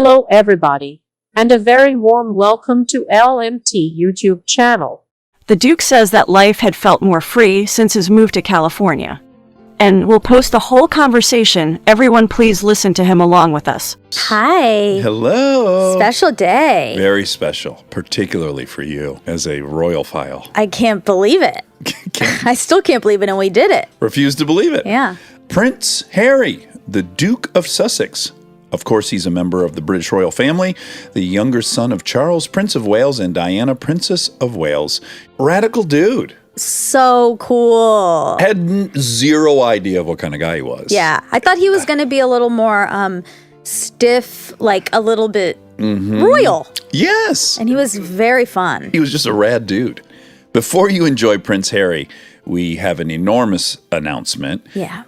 Hello everybody, and a very warm welcome to LMT YouTube channel. The Duke says that life had felt more free since his move to California. And we'll post the whole conversation. Everyone please listen to him along with us. Hi. Hello. Special day. Very special, particularly for you as a royal file. I can't believe it. I still can't believe it, and we did it. Refuse to believe it. Yeah. Prince Harry, the Duke of Sussex. Of course, he's a member of the British royal family, the younger son of Charles, Prince of Wales, and Diana, Princess of Wales. Radical dude. So cool. Had zero idea of what kind of guy he was. Yeah. I thought he was going to be a little more stiff, like a little bit royal. Yes. And he was very fun. He was just a rad dude. Before you enjoy Prince Harry, we have an enormous announcement. Yeah.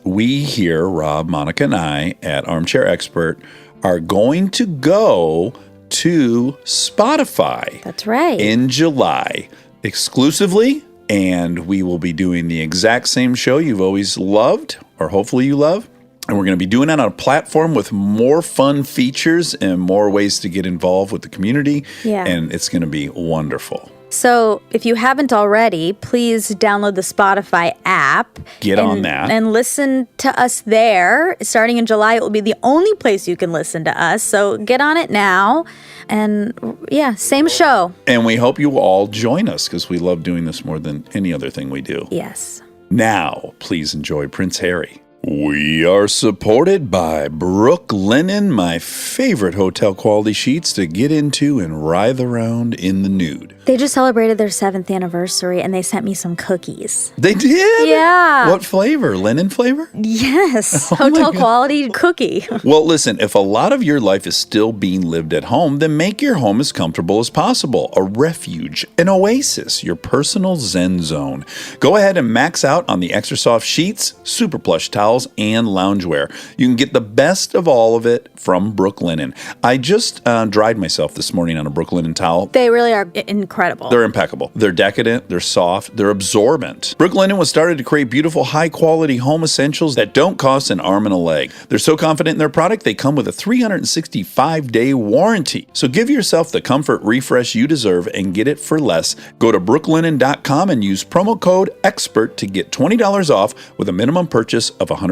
We here, Rob, Monica, and I at Armchair Expert are going to go to Spotify. That's right. In July, exclusively, and we will be doing the exact same show you've always loved, or hopefully you love. And we're going to be doing that on a platform with more fun features and more ways to get involved with the community. Yeah. And it's going to be wonderful. So if you haven't already, please download the Spotify app. Get on that. And listen to us there. Starting in July, it will be the only place you can listen to us. So get on it now. And yeah, same show. And we hope you all join us because we love doing this more than any other thing we do. Yes. Now, please enjoy Prince Harry. We are supported by Brook Linen, my favorite hotel quality sheets to get into and writhe around in the nude. They just celebrated their 7th anniversary and they sent me some cookies. They did? Yeah. What flavor? Linen flavor? Yes. Hotel quality cookie. Well, listen, if a lot of your life is still being lived at home, then make your home as comfortable as possible. A refuge, an oasis, your personal zen zone. Go ahead and max out on the extra soft sheets, super plush towels, and loungewear. You can get the best of all of it from Brook Linen. I just dried myself this morning on a Brook Linen towel. They really are incredible. They're impeccable. They're decadent, they're soft, they're absorbent. Brook Linen was started to create beautiful, high-quality home essentials that don't cost an arm and a leg. They're so confident in their product, they come with a 365-day warranty. So give yourself the comfort refresh you deserve and get it for less. Go to brooklinen.com and use promo code EXPERT to get $20 off with a minimum purchase of $100.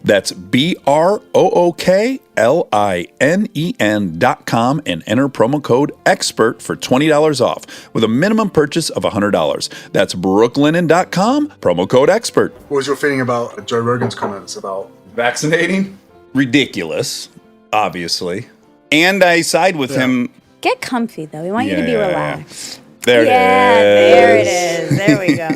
That's BROOKLINEN.com and enter promo code EXPERT for $20 off with a minimum purchase of $100. That's brooklinen.com, promo code EXPERT. What was your feeling about Joe Rogan's comments about Vaccinating? Ridiculous, obviously. And I side with him. Get comfy, though. We want you to be relaxed. There There it is. There we go.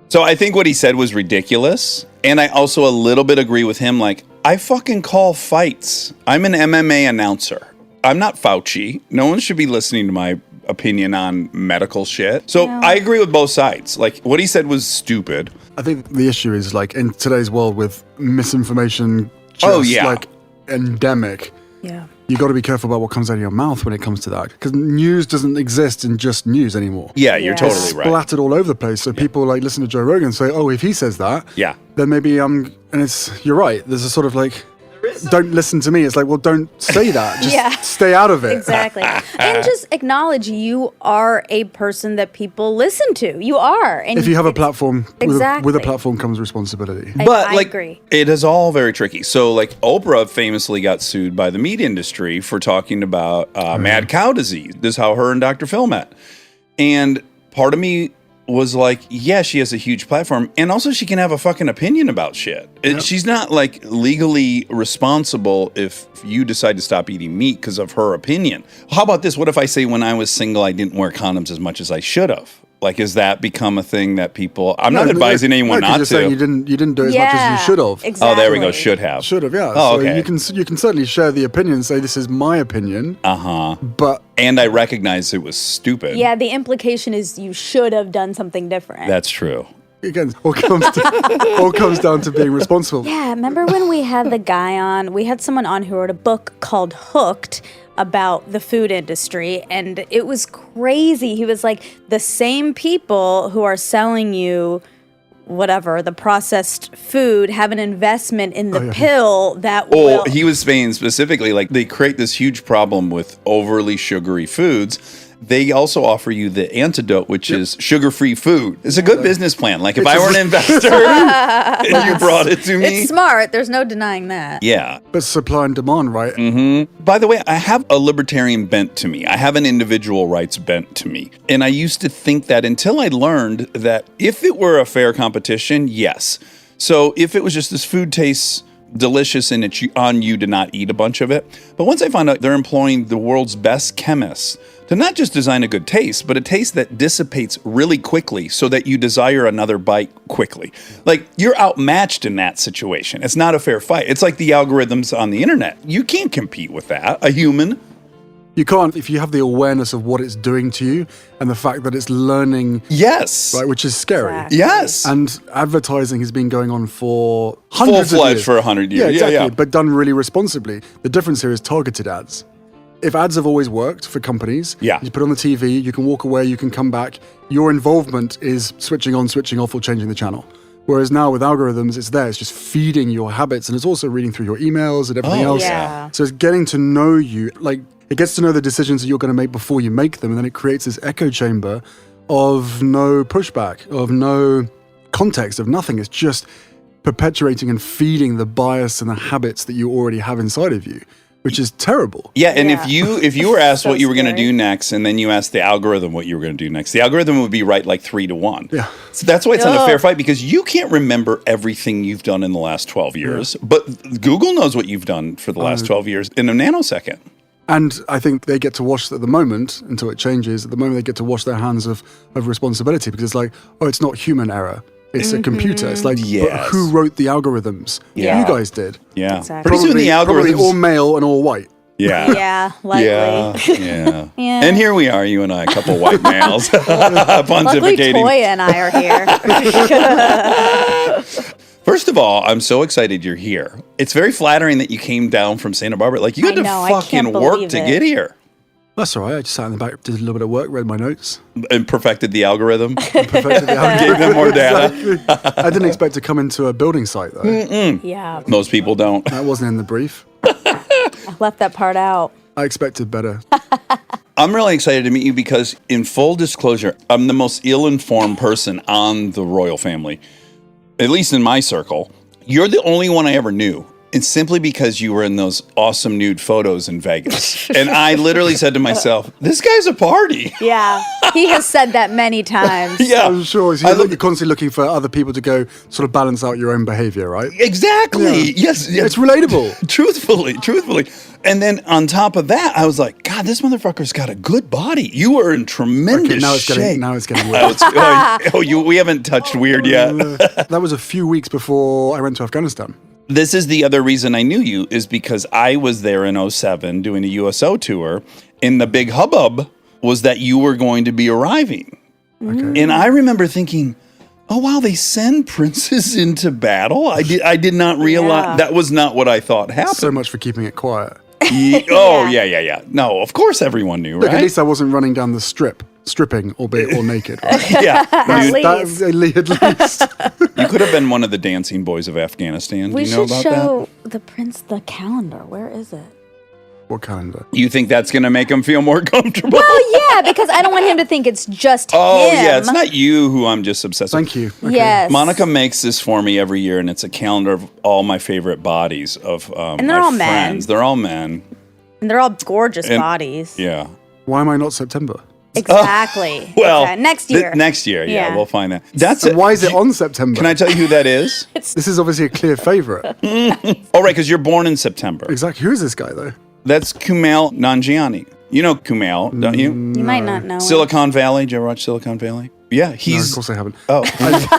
So I think what he said was ridiculous. And I also a little bit agree with him. Like, I fucking call fights. I'm an MMA announcer. I'm not Fauci. No one should be listening to my opinion on medical shit. So I agree with both sides. Like, what he said was stupid. I think the issue is, like, in today's world with misinformation just like endemic. Yeah. You got to be careful about what comes out of your mouth when it comes to that, because news doesn't exist in just news anymore. Yeah, you're totally It's right. splattered all over the place. So people like listen to Joe Rogan and say, "Oh, if he says that, then maybe and you're right. There's a sort of like, don't listen to me. It's like, well, don't say that. Just stay out of it. Exactly. And just acknowledge you are a person that people listen to. You are. And if you have a platform, Exactly. with a platform comes responsibility. But I like, agree. it is all very tricky. So like Oprah famously got sued by the meat industry for talking about mad cow disease. This is how her and Dr. Phil met. And part of me was like, yeah, she has a huge platform, and also she can have a fucking opinion about shit. She's not like legally responsible if you decide to stop eating meat because of her opinion. How about this? What if I say when I was single I didn't wear condoms as much as I should have? Like, has that become a thing that people? I'm not advising anyone not to. Saying you didn't do as much as you should have. Exactly. Oh, there we go. Should have. Should have, yeah. Oh, so okay. you can certainly share the opinion, say this is my opinion. But and I recognize it was stupid. Yeah, the implication is you should have done something different. That's true. Again, all comes down to being responsible. Yeah, remember when we had the guy on? We had someone on who wrote a book called Hooked about the food industry, and it was crazy. He was like, the same people who are selling you whatever, the processed food have an investment in the pill that will... he was saying specifically, like, they create this huge problem with overly sugary foods. They also offer you the antidote, which is sugar-free food. It's a good business plan. Like, if I were an investor and you brought it to me. It's smart. There's no denying that. Yeah. But supply and demand, right? Mm-hmm. By the way, I have a libertarian bent to me. I have an individual rights bent to me. And I used to think that until I learned that if it were a fair competition, yes. So if it was just this food tastes delicious and it's on you to not eat a bunch of it. But once I found out they're employing the world's best chemists to not just design a good taste, but a taste that dissipates really quickly so that you desire another bite quickly. Like, you're outmatched in that situation. It's not a fair fight. It's like the algorithms on the internet. You can't compete with that, a human. You can't if you have the awareness of what it's doing to you and the fact that it's learning. Yes. Right, which is scary. Exactly. Yes. And advertising has been going on for hundreds of years. Full-fledged for 100 years. Yeah, exactly. But done really responsibly. The difference here is targeted ads. If ads have always worked for companies, you put it on the TV, you can walk away, you can come back. Your involvement is switching on, switching off, or changing the channel. Whereas now with algorithms, it's there. It's just feeding your habits, and it's also reading through your emails and everything else. Yeah. So it's getting to know you. Like, it gets to know the decisions that you're going to make before you make them, and then it creates this echo chamber of no pushback, of no context, of nothing. It's just perpetuating and feeding the bias and the habits that you already have inside of you, which is terrible. Yeah, and if you were asked So what you were going to scary. do next, and then you asked the algorithm what you were going to do next, the algorithm would be right like 3-1. Yeah. So that's why it's not a fair fight, because you can't remember everything you've done in the last 12 years, but Google knows what you've done for the last 12 years in a nanosecond. And I think they get to wash, at the moment, until it changes, at the moment they get to wash their hands of responsibility, because it's like, oh, it's not human error. It's a computer. It's like, but who wrote the algorithms? Yeah. You guys did. Yeah. Exactly. Pretty soon the Probably algorithms... all male and all white. Yeah. Yeah, likely. Yeah. Yeah. And here we are, you and I, a couple white males, Luckily, pontificating. Toya and I are here. First of all, I'm so excited you're here. It's very flattering that you came down from Santa Barbara. Like, you had I know, I to fucking can't work believe to it. get here That's all right. I just sat in the back, did a little bit of work, read my notes. and perfected the algorithm. Perfected the algorithm. Gave them more data. Exactly. I didn't expect to come into a building site, though. Yeah, Most people don't. That wasn't in the brief. I left that part out. I expected better. I'm really excited to meet you because, in full disclosure, I'm the most ill-informed person on the royal family, at least in my circle. You're the only one I ever knew. It's simply because you were in those awesome nude photos in Vegas. And I literally said to myself, this guy's a party. Yeah, he has said that many times. Yeah. I'm sure. So you're constantly looking for other people to go sort of balance out your own behavior, right? Exactly. Yeah. Yes. It's relatable. Truthfully. And then on top of that, I was like, God, this motherfucker's got a good body. You are in tremendous shape. Now it's getting weird. We haven't touched weird yet. That was a few weeks before I went to Afghanistan. This is the other reason I knew you, is because I was there in 2007 doing a USO tour, and the big hubbub was that you were going to be arriving. Okay. And I remember thinking, oh, wow, they send princes into battle? I did not realize that was not what I thought happened. So much for keeping it quiet. Yeah. No, of course everyone knew, Look, right? at least I wasn't running down the stripping, albeit all naked. Right? Yeah. At least. At least. You could have been one of the dancing boys of Afghanistan. Do you know about should show the prince the calendar. Where is it? What calendar? that? You think that's going to make him feel more comfortable? Well, yeah, because I don't want him to think it's just Oh, him. yeah. It's not you who I'm just obsessed with. Thank you. Okay. Yes. Monica makes this for me every year, and it's a calendar of all my favorite bodies of And they're my all men. friends. They're all men. And they're all gorgeous bodies. Yeah. Why am I not September? Exactly. Well, Okay, next year. Next year, Yeah. we'll find that. That's And it. why is it on September? Can I tell you who that is? This is obviously a clear favorite. Oh, right, because you're born in September. Exactly. Who is this guy, though? That's Kumail Nanjiani. You know Kumail, don't you? You might not know. Silicon Valley. Did you ever watch Silicon Valley? Yeah, No, he's. of course I haven't. Oh,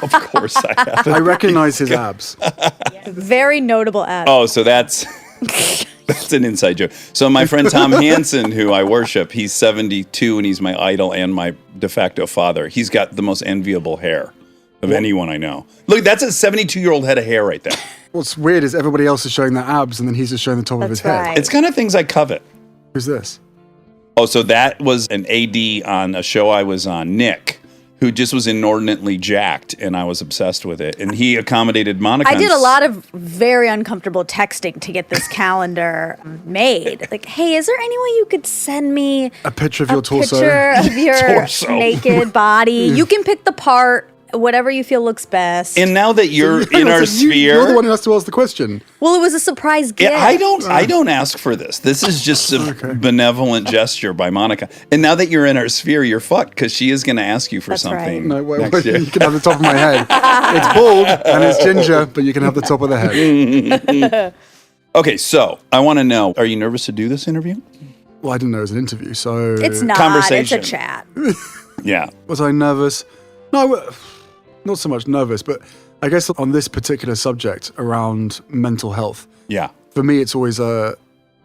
of course I have. I recognize his abs. Very notable ad. Oh, so that's an inside joke. So my friend Tom Hansen, who I worship, he's 72 and he's my idol and my de facto father. He's got the most enviable hair of anyone I know. Look, that's a 72-year-old head of hair right there. What's weird is everybody else is showing their abs and then he's just showing the top of his That's head. right. It's kind of things I covet. Who's this? Oh, so that was an AD on a show I was on, Nick, who just was inordinately jacked, and I was obsessed with it. And he accommodated Monica. I did a lot of very uncomfortable texting to get this calendar made. Like, hey, is there any way you could send me a picture of your torso? Picture of your Torso. naked body. You can pick the part, whatever you feel looks best. And now that you're in our sphere, you're the one who has to ask the question. Well, it was a surprise gift. I don't ask for this. This is just a benevolent gesture by Monica. And now that you're in our sphere, you're fucked because she is going to ask you for That's something. right. No, wait, next year. you can have the top of my head. It's bald and it's ginger, but you can have the top of the head. Okay, so I want to know, are you nervous to do this interview? Well, I didn't know it was an interview, so... It's not. Conversation. It's a chat. Yeah. Was I nervous? No, not so much nervous, but I guess on this particular subject around mental health, Yeah. for me, it's always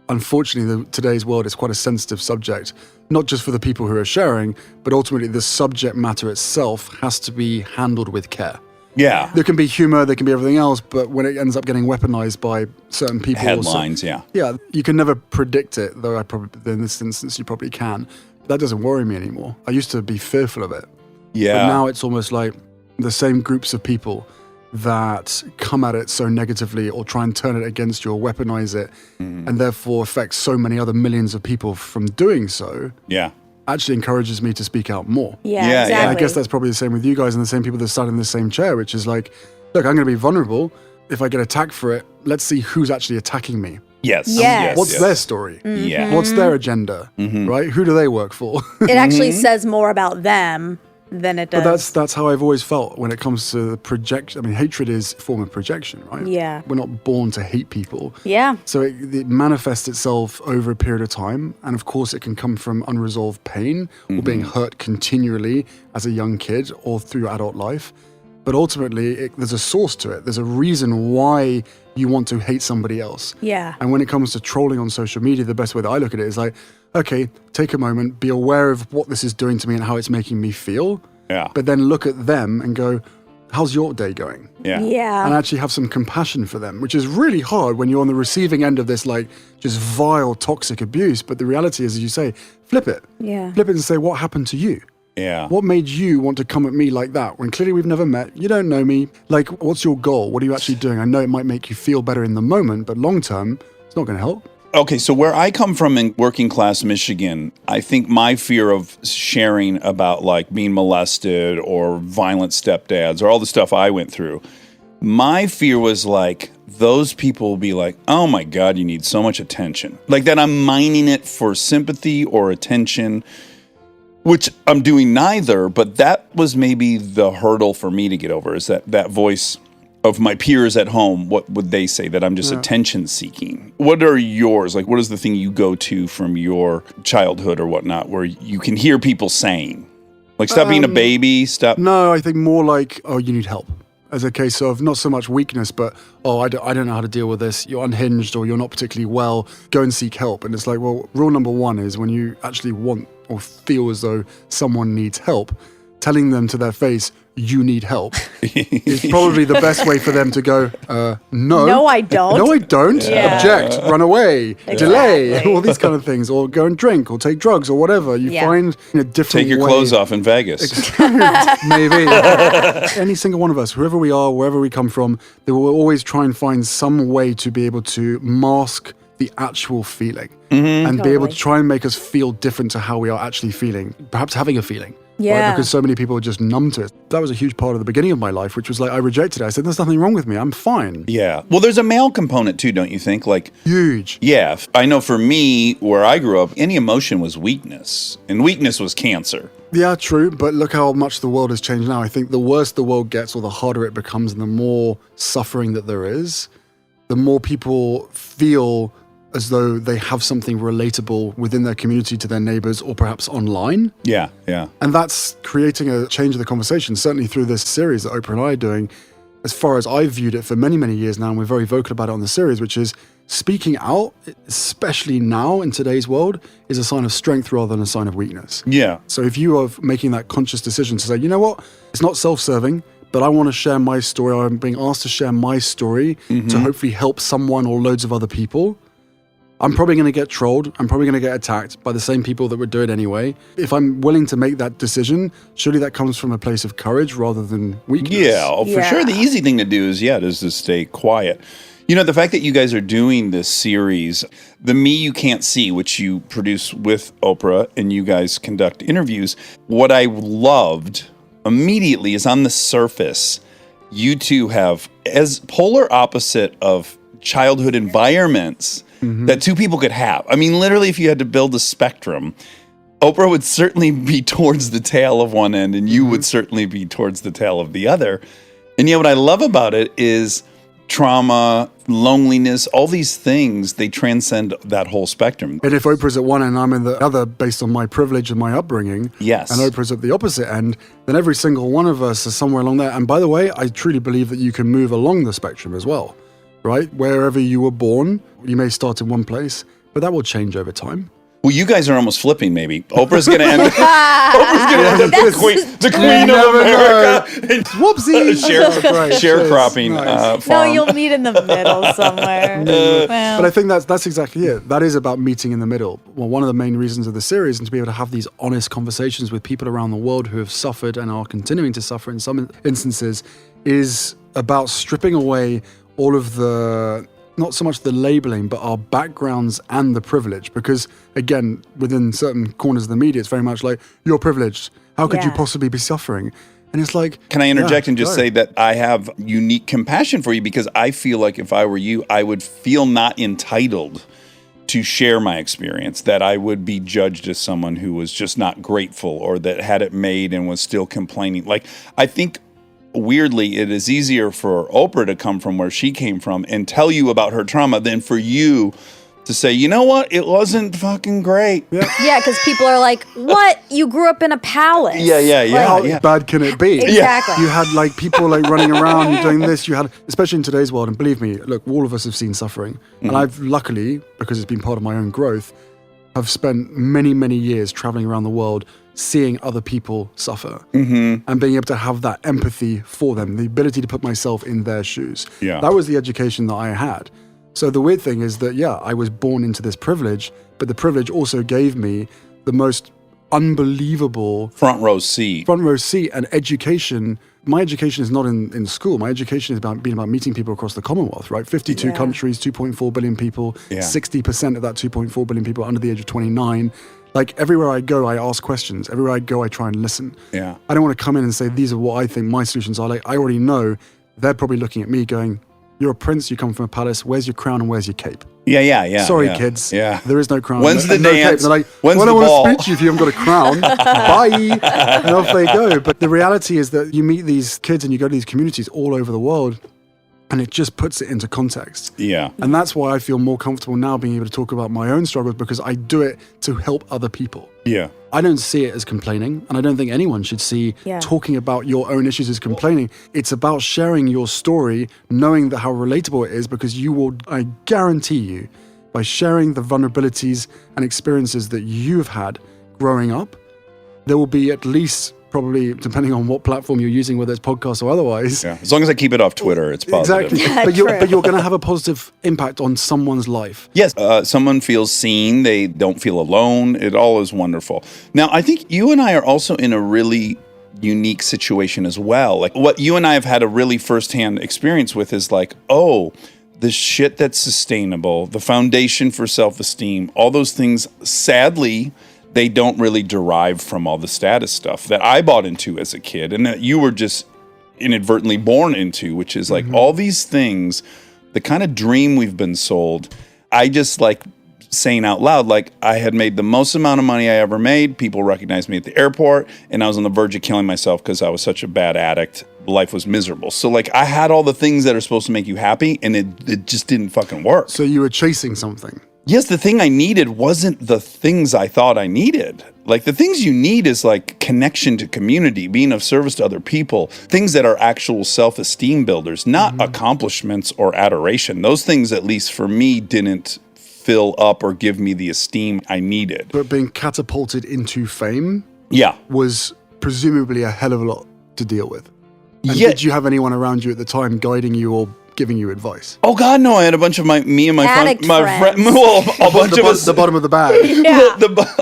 unfortunately, today's world is quite a sensitive subject, not just for the people who are sharing, but ultimately the subject matter itself has to be handled with care. Yeah. There can be humor, there can be everything else, but when it ends up getting weaponized by certain people... Headlines, yeah. Yeah, you can never predict it, though in this instance you probably can. That doesn't worry me anymore. I used to be fearful of it. Yeah. But now it's almost like the same groups of people that come at it so negatively or try and turn it against you or weaponize it and therefore affect so many other millions of people from doing so Yeah. actually encourages me to speak out more. Yeah, Yeah, yeah. exactly. And I guess that's probably the same with you guys and the same people that sat in the same chair, which is like, look, I'm going to be vulnerable. If I get attacked for it, let's see who's actually attacking me. Yes. Yes. What's their story? Yeah. What's their agenda? Right? Who do they work for? It actually says more about them than it does. But that's how I've always felt when it comes to the projection. I mean, hatred is a form of projection, right? Yeah. We're not born to hate people. Yeah. So it manifests itself over a period of time. And of course, it can come from unresolved pain or being hurt continually as a young kid or through adult life. But ultimately, there's a source to it. There's a reason why you want to hate somebody else. Yeah. And when it comes to trolling on social media, the best way that I look at it is like, okay, take a moment, be aware of what this is doing to me and how it's making me feel. Yeah. But then look at them and go, how's your day going? Yeah. Yeah. And actually have some compassion for them, which is really hard when you're on the receiving end of this, like, just vile, toxic abuse. But the reality is, as you say, flip it. Yeah. Flip it and say, what happened to you? Yeah. What made you want to come at me like that when clearly we've never met? You don't know me. Like, what's your goal? What are you actually doing? I know it might make you feel better in the moment, but long term, it's not going to help. Okay, so where I come from in working class Michigan, I think my fear of sharing about like being molested or violent stepdads or all the stuff I went through, my fear was like those people will be like, oh my God, you need so much attention. Like that I'm mining it for sympathy or attention, which I'm doing neither, but that was maybe the hurdle for me to get over is that voice of my peers at home. What would they say? That I'm just attention seeking. What are yours? Like, what is the thing you go to from your childhood or whatnot where you can hear people saying, like, stop being a baby, stop. No, I think more like, oh, you need help. As a case of not so much weakness, but, oh, I don't know how to deal with this. You're unhinged or you're not particularly well. Go and seek help. And it's like, well, rule number one is when you actually want or feel as though someone needs help, telling them to their face, you need help, is probably the best way for them to go, no. No, I don't. No, I don't. Yeah. Object, run away, Exactly. delay, all these kind of things. Or go and drink or take drugs or whatever. You Yeah. find a different Take your way. clothes off in Vegas. Maybe. Any single one of us, whoever we are, wherever we come from, they will always try and find some way to be able to mask the actual feeling and be able Totally. to try and make us feel different to how we are actually feeling, perhaps having a feeling. Yeah. Right? Because so many people are just numb to it. That was a huge part of the beginning of my life, which was like, I rejected it. I said, there's nothing wrong with me. I'm fine. Yeah. Well, there's a male component too, don't you think? Like, Huge. yeah, I know for me, where I grew up, any emotion was weakness, and weakness was cancer. Yeah, true. But look how much the world has changed now. I think the worse the world gets or the harder it becomes and the more suffering that there is, the more people feel as though they have something relatable within their community to their neighbors or perhaps online. Yeah, yeah. And that's creating a change of the conversation, certainly through this series that Oprah and I are doing. As far as I've viewed it for many, many years now, and we're very vocal about it on the series, which is speaking out, especially now in today's world, is a sign of strength rather than a sign of weakness. Yeah. So if you are making that conscious decision to say, you know what, it's not self-serving, but I want to share my story, or I'm being asked to share my story to hopefully help someone or loads of other people, I'm probably going to get trolled. I'm probably going to get attacked by the same people that would do it anyway. If I'm willing to make that decision, surely that comes from a place of courage rather than weakness. Yeah, for sure. The easy thing to do is to stay quiet. You know, the fact that you guys are doing this series, The Me You Can't See, which you produce with Oprah and you guys conduct interviews, what I loved immediately is on the surface, you two have as polar opposite of childhood environments that two people could have. I mean, literally, if you had to build a spectrum, Oprah would certainly be towards the tail of one end and you would certainly be towards the tail of the other. And yet what I love about it is trauma, loneliness, all these things, they transcend that whole spectrum. And if Oprah's at one end, I'm in the other based on my privilege and my upbringing, yes, and Oprah's at the opposite end, then every single one of us is somewhere along there. And by the way, I truly believe that you can move along the spectrum as well, right? Wherever you were born, you may start in one place, but that will change over time. Well, you guys are almost flipping, maybe. Oprah's going to end up the queen of America. Whoopsie! Sharecropping. No, Farm. you'll meet in the middle somewhere. But I think that's exactly it. That is about meeting in the middle. Well, one of the main reasons of the series, and to be able to have these honest conversations with people around the world who have suffered and are continuing to suffer in some instances, is about stripping away all of the, not so much the labeling, but our backgrounds and the privilege. Because again, within certain corners of the media, it's very much like, you're privileged. How could you possibly be suffering? And it's like... Can I interject and just say that I have unique compassion for you, because I feel like if I were you, I would feel not entitled to share my experience, that I would be judged as someone who was just not grateful or that had it made and was still complaining. Like, I think... weirdly, it is easier for Oprah to come from where she came from and tell you about her trauma than for you to say, you know what, it wasn't fucking great. Yeah, because people are like, what? You grew up in a palace. How bad can it be? Exactly. You had like people like running around doing this. You had, especially in today's world, and believe me, look, all of us have seen suffering. And I've luckily, because it's been part of my own growth, have spent many, many years traveling around the world seeing other people suffer and being able to have that empathy for them, the ability to put myself in their shoes. Yeah. That was the education that I had. So the weird thing is that, I was born into this privilege, but the privilege also gave me the most unbelievable front row seat and education. My education is not in school. My education is about meeting people across the Commonwealth, right? 52 countries, 2.4 billion people, 60% of that 2.4 billion people are under the age of 29. Like, everywhere I go, I ask questions. Everywhere I go, I try and listen. Yeah. I don't want to come in and say, these are what I think my solutions are. Like, I already know they're probably looking at me going, you're a prince, you come from a palace, where's your crown and where's your cape? Sorry, kids. Yeah. There is no crown. When's the no dance? Cape. They're like, When's I the want ball? to speak to you if you haven't got a crown. Bye. And off they go. But the reality is that you meet these kids and you go to these communities all over the world, and it just puts it into context. Yeah. And that's why I feel more comfortable now being able to talk about my own struggles, because I do it to help other people. Yeah. I don't see it as complaining, and I don't think anyone should see talking about your own issues as complaining. It's about sharing your story, knowing that how relatable it is, because you will, I guarantee you, by sharing the vulnerabilities and experiences that you've had growing up, there will be at least, probably, depending on what platform you're using, whether it's podcasts or otherwise. Yeah. As long as I keep it off Twitter, it's positive. Exactly. But you're going to have a positive impact on someone's life. Yes. Someone feels seen. They don't feel alone. It all is wonderful. Now, I think you and I are also in a really unique situation as well. Like, what you and I have had a really firsthand experience with is like, the shit that's sustainable, the foundation for self-esteem, all those things, sadly, they don't really derive from all the status stuff that I bought into as a kid and that you were just inadvertently born into, which is like all these things, the kind of dream we've been sold. I just like saying out loud, like, I had made the most amount of money I ever made. People recognized me at the airport, and I was on the verge of killing myself because I was such a bad addict. Life was miserable. So like, I had all the things that are supposed to make you happy, and it just didn't fucking work. So you were chasing something. Yes, the thing I needed wasn't the things I thought I needed. Like, the things you need is like connection to community, being of service to other people, things that are actual self-esteem builders, not accomplishments or adoration. Those things, at least for me, didn't fill up or give me the esteem I needed. But being catapulted into fame was presumably a hell of a lot to deal with. And did you have anyone around you at the time guiding you or giving you advice? Oh God, no! I had a bunch of me and my Addict friend, friends. well, a bunch of us, The bottom of the bag.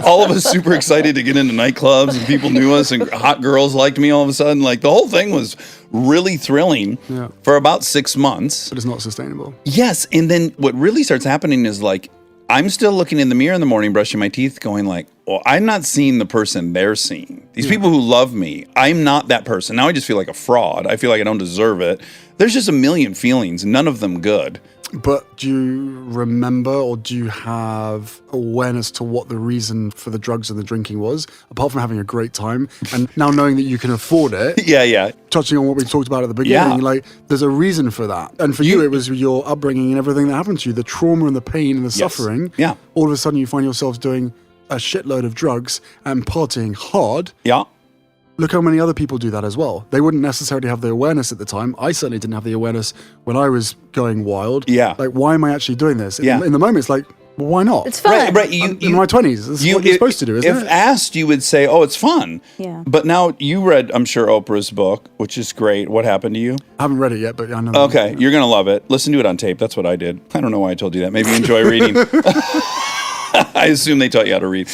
all of us super excited to get into nightclubs, and people knew us, and hot girls liked me all of a sudden. Like the whole thing was really thrilling for about 6 months. But it's not sustainable. Yes, and then what really starts happening is like I'm still looking in the mirror in the morning, brushing my teeth, going like, well, I'm not seeing the person they're seeing. These people who love me, I'm not that person. Now I just feel like a fraud. I feel like I don't deserve it. There's just a million feelings, none of them good. But do you remember or do you have awareness to what the reason for the drugs and the drinking was, apart from having a great time and now knowing that you can afford it? Yeah. Touching on what we talked about at the beginning, like there's a reason for that. And for you, it was your upbringing and everything that happened to you, the trauma and the pain and the suffering. Yeah. All of a sudden you find yourselves doing a shitload of drugs and partying hard. Yeah. Look how many other people do that as well. They wouldn't necessarily have the awareness at the time. I certainly didn't have the awareness when I was going wild. Yeah. Like, why am I actually doing this? Yeah. In the moment, it's like, well, why not? It's fun. Right. I'm in my 20s. This is what you're supposed to do, isn't If it? asked, you would say, oh, it's fun. Yeah. But now you read, I'm sure, Oprah's book, which is great. What happened to you? I haven't read it yet, but I know. Okay, you're going to love it. Listen to it on tape. That's what I did. I don't know why I told you that. Maybe you enjoy reading. I assume they taught you how to read.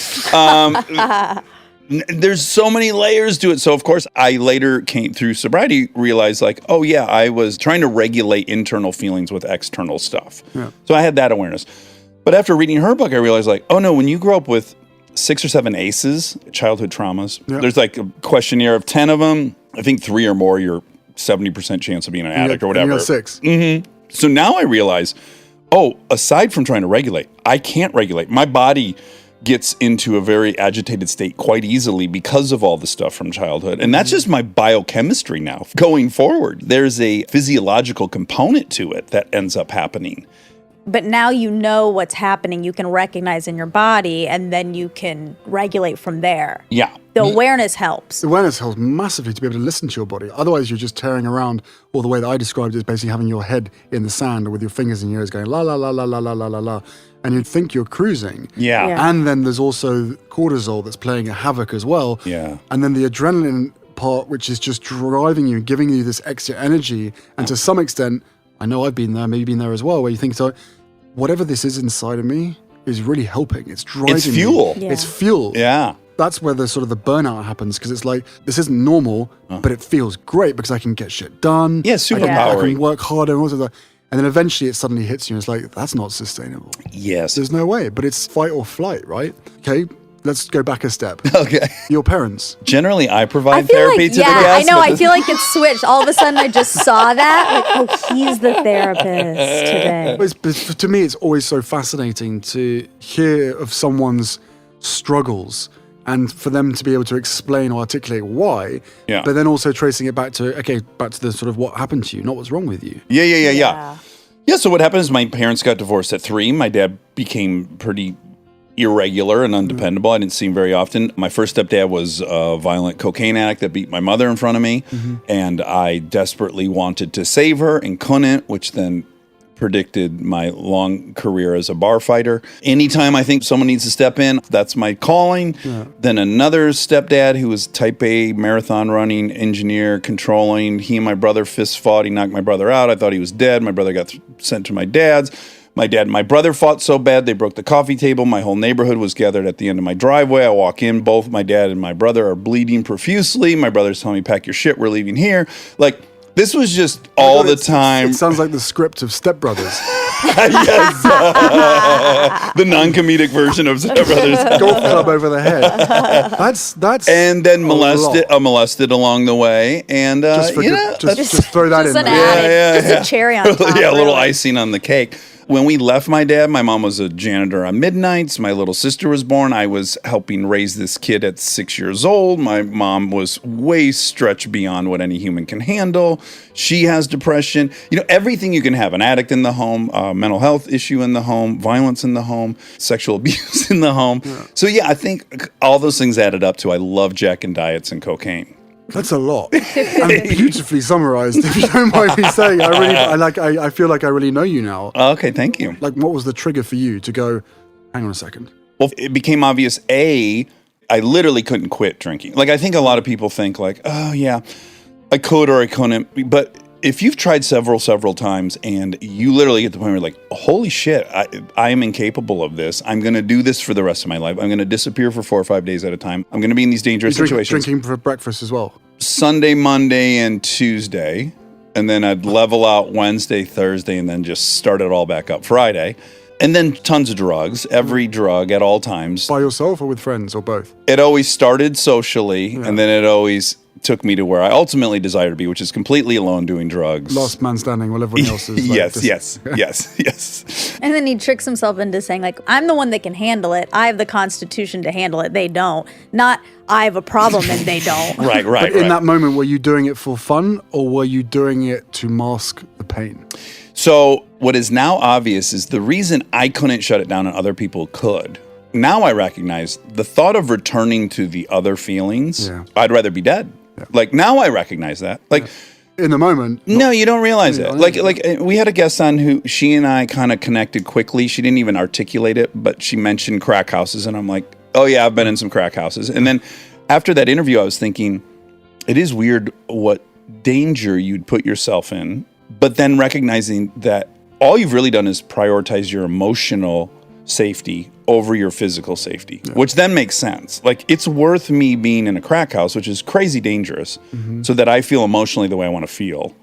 There's so many layers to it. So, of course, I later came through sobriety, realized like, oh, yeah, I was trying to regulate internal feelings with external stuff. Yeah. So I had that awareness. But after reading her book, I realized like, oh, no, when you grow up with 6 or 7 ACEs, childhood traumas, there's like a questionnaire of 10 of them. I think 3 or more, you're 70% chance of being an addict or whatever. You got 6. Mm-hmm. So now I realize, oh, aside from trying to regulate, I can't regulate. My body gets into a very agitated state quite easily because of all the stuff from childhood. And that's just my biochemistry now. Going forward, there's a physiological component to it that ends up happening. But now you know what's happening. You can recognize in your body, and then you can regulate from there. Yeah. The awareness helps. The awareness helps massively to be able to listen to your body. Otherwise, you're just tearing around, or the way that I described it is basically having your head in the sand with your fingers in your ears going la, la, la, la, la, la, la, la, la. And you'd think you're cruising. Yeah. And then there's also cortisol that's playing a havoc as well. Yeah. And then the adrenaline part, which is just driving you, giving you this extra energy. And to some extent, I know I've been there, maybe been there as well, where you think, so whatever this is inside of me is really helping. It's driving It's fuel. me. It's fuel. Yeah. That's where the sort of the burnout happens, because it's like, this isn't normal, but it feels great because I can get shit done. Yeah, super I powering. can work harder and all of that. And then eventually it suddenly hits you and it's like, that's not sustainable. Yes. There's no way, but it's fight or flight, right? Okay, let's go back a step. Okay. Your parents. Generally, I I provide feel therapy like, to the yeah, guests. I know. but I this- feel like it's switched. All of a sudden, I just saw that. Like, oh, he's the therapist today. But to me, it's always so fascinating to hear of someone's struggles and for them to be able to explain or articulate why, Yeah. but then also tracing it back to the sort of what happened to you, not what's wrong with you. Yeah. Yeah, so what happened is my parents got divorced at 3. My dad became pretty irregular and undependable. I didn't see him very often. My first stepdad was a violent cocaine addict that beat my mother in front of me. And I desperately wanted to save her and couldn't, which then predicted my long career as a bar fighter. Anytime I think someone needs to step in, that's my calling. Then another stepdad who was type A marathon running engineer, controlling. He and my brother fist fought. He knocked my brother out. I thought he was dead. My brother got sent to my dad's. My dad and my brother fought so bad they broke the coffee table. My whole neighborhood was gathered at the end of my driveway. I walk in, both my dad and my brother are bleeding profusely. My brother's telling me, pack your shit, we're leaving here. Like, this was just all the time. It sounds like the script of Step Brothers. Yes. The non-comedic version of Step Brothers. Golf club over the head. That's And then molested along the way. And, just throw that in Just an there. added, just a cherry on top. yeah, a little really. icing on the cake. When we left my dad, my mom was a janitor on midnights. My little sister was born. I was helping raise this kid at 6 years old. My mom was way stretched beyond what any human can handle. She has depression. You know, everything you can have. An addict in the home, mental health issue in the home, violence in the home, sexual abuse in the home. Yeah. So yeah, I think all those things added up to I love Jack and diets and cocaine. That's a lot, and beautifully summarized. If you don't mind me saying, I feel like I really know you now. Okay, thank you. Like, what was the trigger for you to go? Hang on a second. Well, it became obvious. I literally couldn't quit drinking. Like, I think a lot of people think like, oh yeah, I could or I couldn't. But if you've tried several times and you literally get to the point where you're like, holy shit, I am incapable of this. I'm going to do this for the rest of my life. I'm going to disappear for 4 or 5 days at a time. I'm going to be in these dangerous situations. Drinking for breakfast as well? Sunday, Monday, and Tuesday. And then I'd level out Wednesday, Thursday, and then just start it all back up Friday. And then tons of drugs, every drug at all times. By yourself or with friends or both? It always started socially, and then it always took me to where I ultimately desire to be, which is completely alone doing drugs. Last man standing while everyone else is like yes. And then he tricks himself into saying, like, I'm the one that can handle it. I have the constitution to handle it. They don't. Not, I have a problem and they don't. Right. But in that moment, were you doing it for fun or were you doing it to mask the pain? So what is now obvious is the reason I couldn't shut it down and other people could. Now I recognize the thought of returning to the other feelings. I'd rather be dead. Like now I recognize that. Like in the moment. No, you don't realize it. Like we had a guest on who she and I kind of connected quickly. She didn't even articulate it, but she mentioned crack houses and I'm like, oh yeah, I've been in some crack houses. And then after that interview, I was thinking, it is weird what danger you'd put yourself in, but then recognizing that all you've really done is prioritize your emotional safety over your physical safety, which then makes sense. Like it's worth me being in a crack house, which is crazy dangerous, so that I feel emotionally the way I want to feel.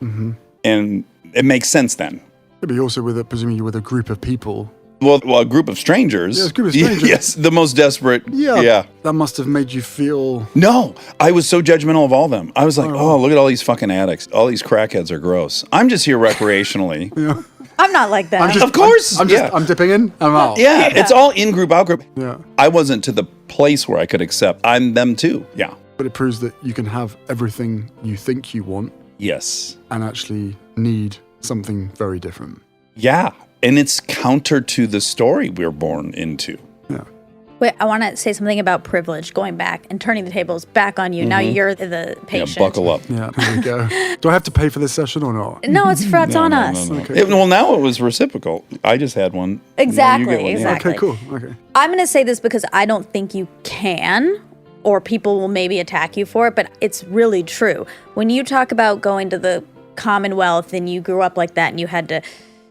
And it makes sense then. But you also presuming you're with a group of people. Well, a group of strangers. Yeah, a group of strangers. Yes, the most desperate. Yeah. That must have made you feel... No, I was so judgmental of all of them. I was like, oh, look at all these fucking addicts. All these crackheads are gross. I'm just here recreationally. I'm not like that. Of course. I'm dipping in, I'm out. Yeah, it's all in-group, out-group. Yeah. I wasn't to the place where I could accept I'm them too. Yeah. But it proves that you can have everything you think you want. Yes. And actually need something very different. Yeah. And it's counter to the story we're born into. Yeah. Wait, I want to say something about privilege, going back and turning the tables back on you. Now you're the patient. Yeah, buckle up. Yeah, here we go. Do I have to pay for this session or not? No, it's on us. No. Okay. Well, now it was reciprocal. I just had one. Exactly, Now you get one. exactly. Okay, cool. Okay. I'm going to say this because I don't think you can, or people will maybe attack you for it, but it's really true. When you talk about going to the Commonwealth and you grew up like that and you had to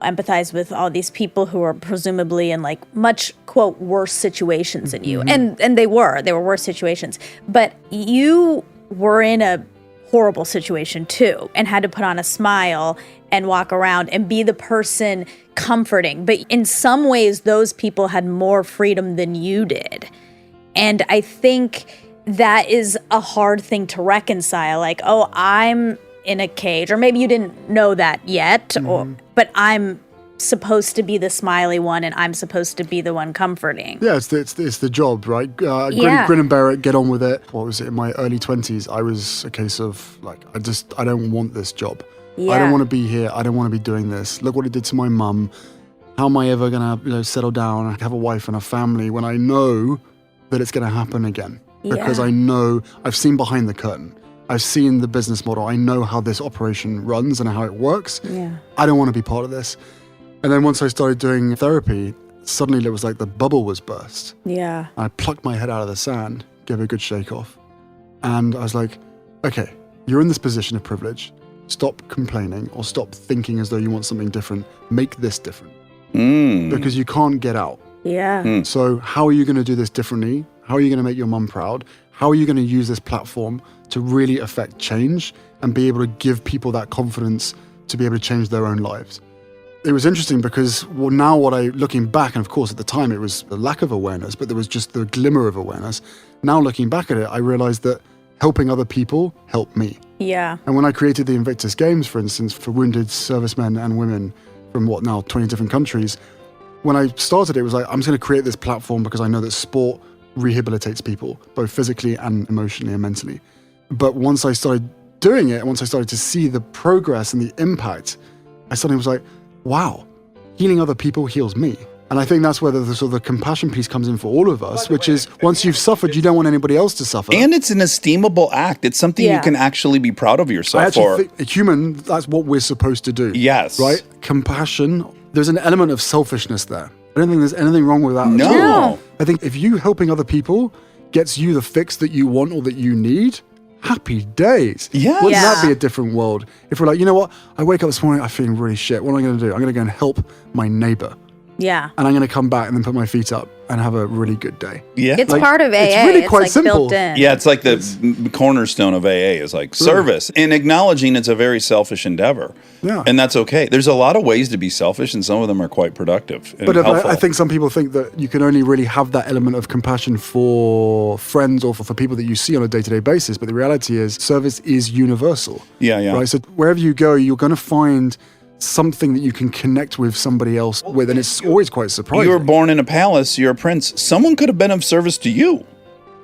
empathize with all these people who are presumably in like much, quote, worse situations than you. And they were worse situations. But you were in a horrible situation too and had to put on a smile and walk around and be the person comforting. But in some ways, those people had more freedom than you did. And I think that is a hard thing to reconcile. Like, oh, I'm in a cage, or maybe you didn't know that yet, but I'm supposed to be the smiley one and I'm supposed to be the one comforting. Yeah, it's the job, right? Grin and bear it, get on with it. What was it, in my early 20s, I was a case of like, I don't want this job. Yeah. I don't want to be here. I don't want to be doing this. Look what it did to my mum. How am I ever going to settle down and have a wife and a family when I know that it's going to happen again? Because I know I've seen behind the curtain. I've seen the business model. I know how this operation runs and how it works. Yeah. I don't want to be part of this. And then once I started doing therapy, suddenly it was like the bubble was burst. Yeah. I plucked my head out of the sand, gave it a good shake off. And I was like, okay, you're in this position of privilege. Stop complaining or stop thinking as though you want something different. Make this different. Because you can't get out. Yeah. So how are you going to do this differently? How are you going to make your mum proud? How are you going to use this platform to really affect change and be able to give people that confidence to be able to change their own lives? It was interesting because now looking back, and of course at the time it was the lack of awareness, but there was just the glimmer of awareness. Now looking back at it, I realized that helping other people helped me. Yeah. And when I created the Invictus Games, for instance, for wounded servicemen and women from 20 different countries, when I started it was like, I'm just going to create this platform because I know that sport rehabilitates people, both physically and emotionally and mentally. But once I started doing it, once I started to see the progress and the impact, I suddenly was like, wow, healing other people heals me. And I think that's where the sort of the compassion piece comes in for all of us, which is once you've suffered, you don't want anybody else to suffer. And it's an esteemable act. It's something you can actually be proud of yourself for. I actually think human, that's what we're supposed to do. Yes. Right? Compassion, there's an element of selfishness there. I don't think there's anything wrong with that. No. I think if you helping other people gets you the fix that you want or that you need, Happy days. Yes. Wouldn't that be a different world? If we're like, you know what? I wake up this morning, I'm feeling really shit. What am I going to do? I'm going to go and help my neighbor. Yeah. And I'm going to come back and then put my feet up and have a really good day. Yeah. It's part of AA. It's really quite like simple. built in. Yeah, it's like the cornerstone of AA is like service and acknowledging it's a very selfish endeavor. Yeah. And that's okay. There's a lot of ways to be selfish, and some of them are quite productive and But helpful. I think some people think that you can only really have that element of compassion for friends or for people that you see on a day-to-day basis. But the reality is service is universal. Yeah. Right? So wherever you go, you're going to find something that you can connect with somebody else with. And it's always quite surprising. You were born in a palace, you're a prince. Someone could have been of service to you.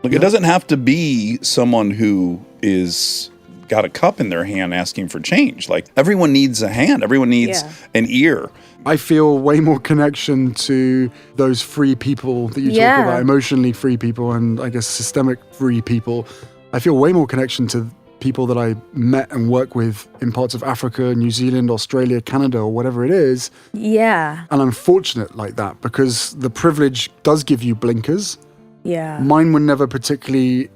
Like, it doesn't have to be someone who is got a cup in their hand asking for change. Like, everyone needs a hand. Everyone needs an ear. I feel way more connection to those free people that you talk about, emotionally free people and I guess systemic free people. I feel way more connection to people that I met and work with in parts of Africa, New Zealand, Australia, Canada, or whatever it is. Yeah. And I'm fortunate like that because the privilege does give you blinkers. Yeah. Mine were never particularly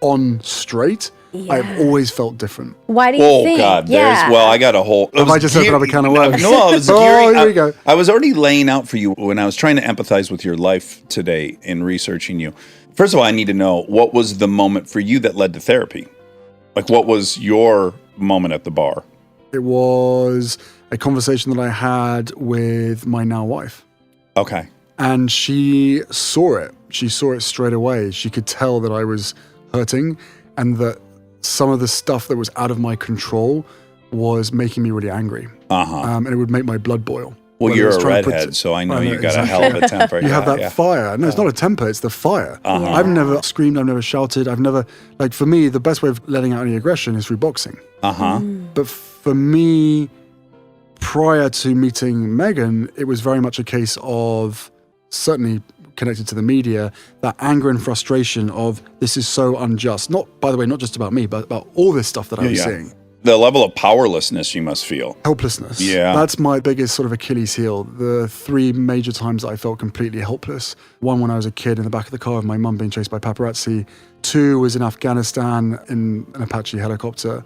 on straight. I've always felt different. Why do you think? God, I got a whole... Have I just opened up a can of worms? No, I was here we go. I was already laying out for you when I was trying to empathize with your life today in researching you. First of all, I need to know, what was the moment for you that led to therapy? Like, what was your moment at the bar? It was a conversation that I had with my now wife. Okay. And she saw it. She saw it straight away. She could tell that I was hurting and that some of the stuff that was out of my control was making me really angry. And it would make my blood boil. Well, you're a redhead, so I know you got a hell of a temper. You have that fire. No, it's not a temper, it's the fire. I've never screamed, I've never shouted, I've never, like for me, the best way of letting out any aggression is through boxing. But for me, prior to meeting Meghan, it was very much a case of, certainly connected to the media, that anger and frustration of this is so unjust. Not, by the way, not just about me, but about all this stuff that I was seeing. The level of powerlessness you must feel. Helplessness. Yeah. That's my biggest sort of Achilles heel. The 3 major times that I felt completely helpless. 1, when I was a kid in the back of the car with my mum being chased by paparazzi. 2 was in Afghanistan in an Apache helicopter.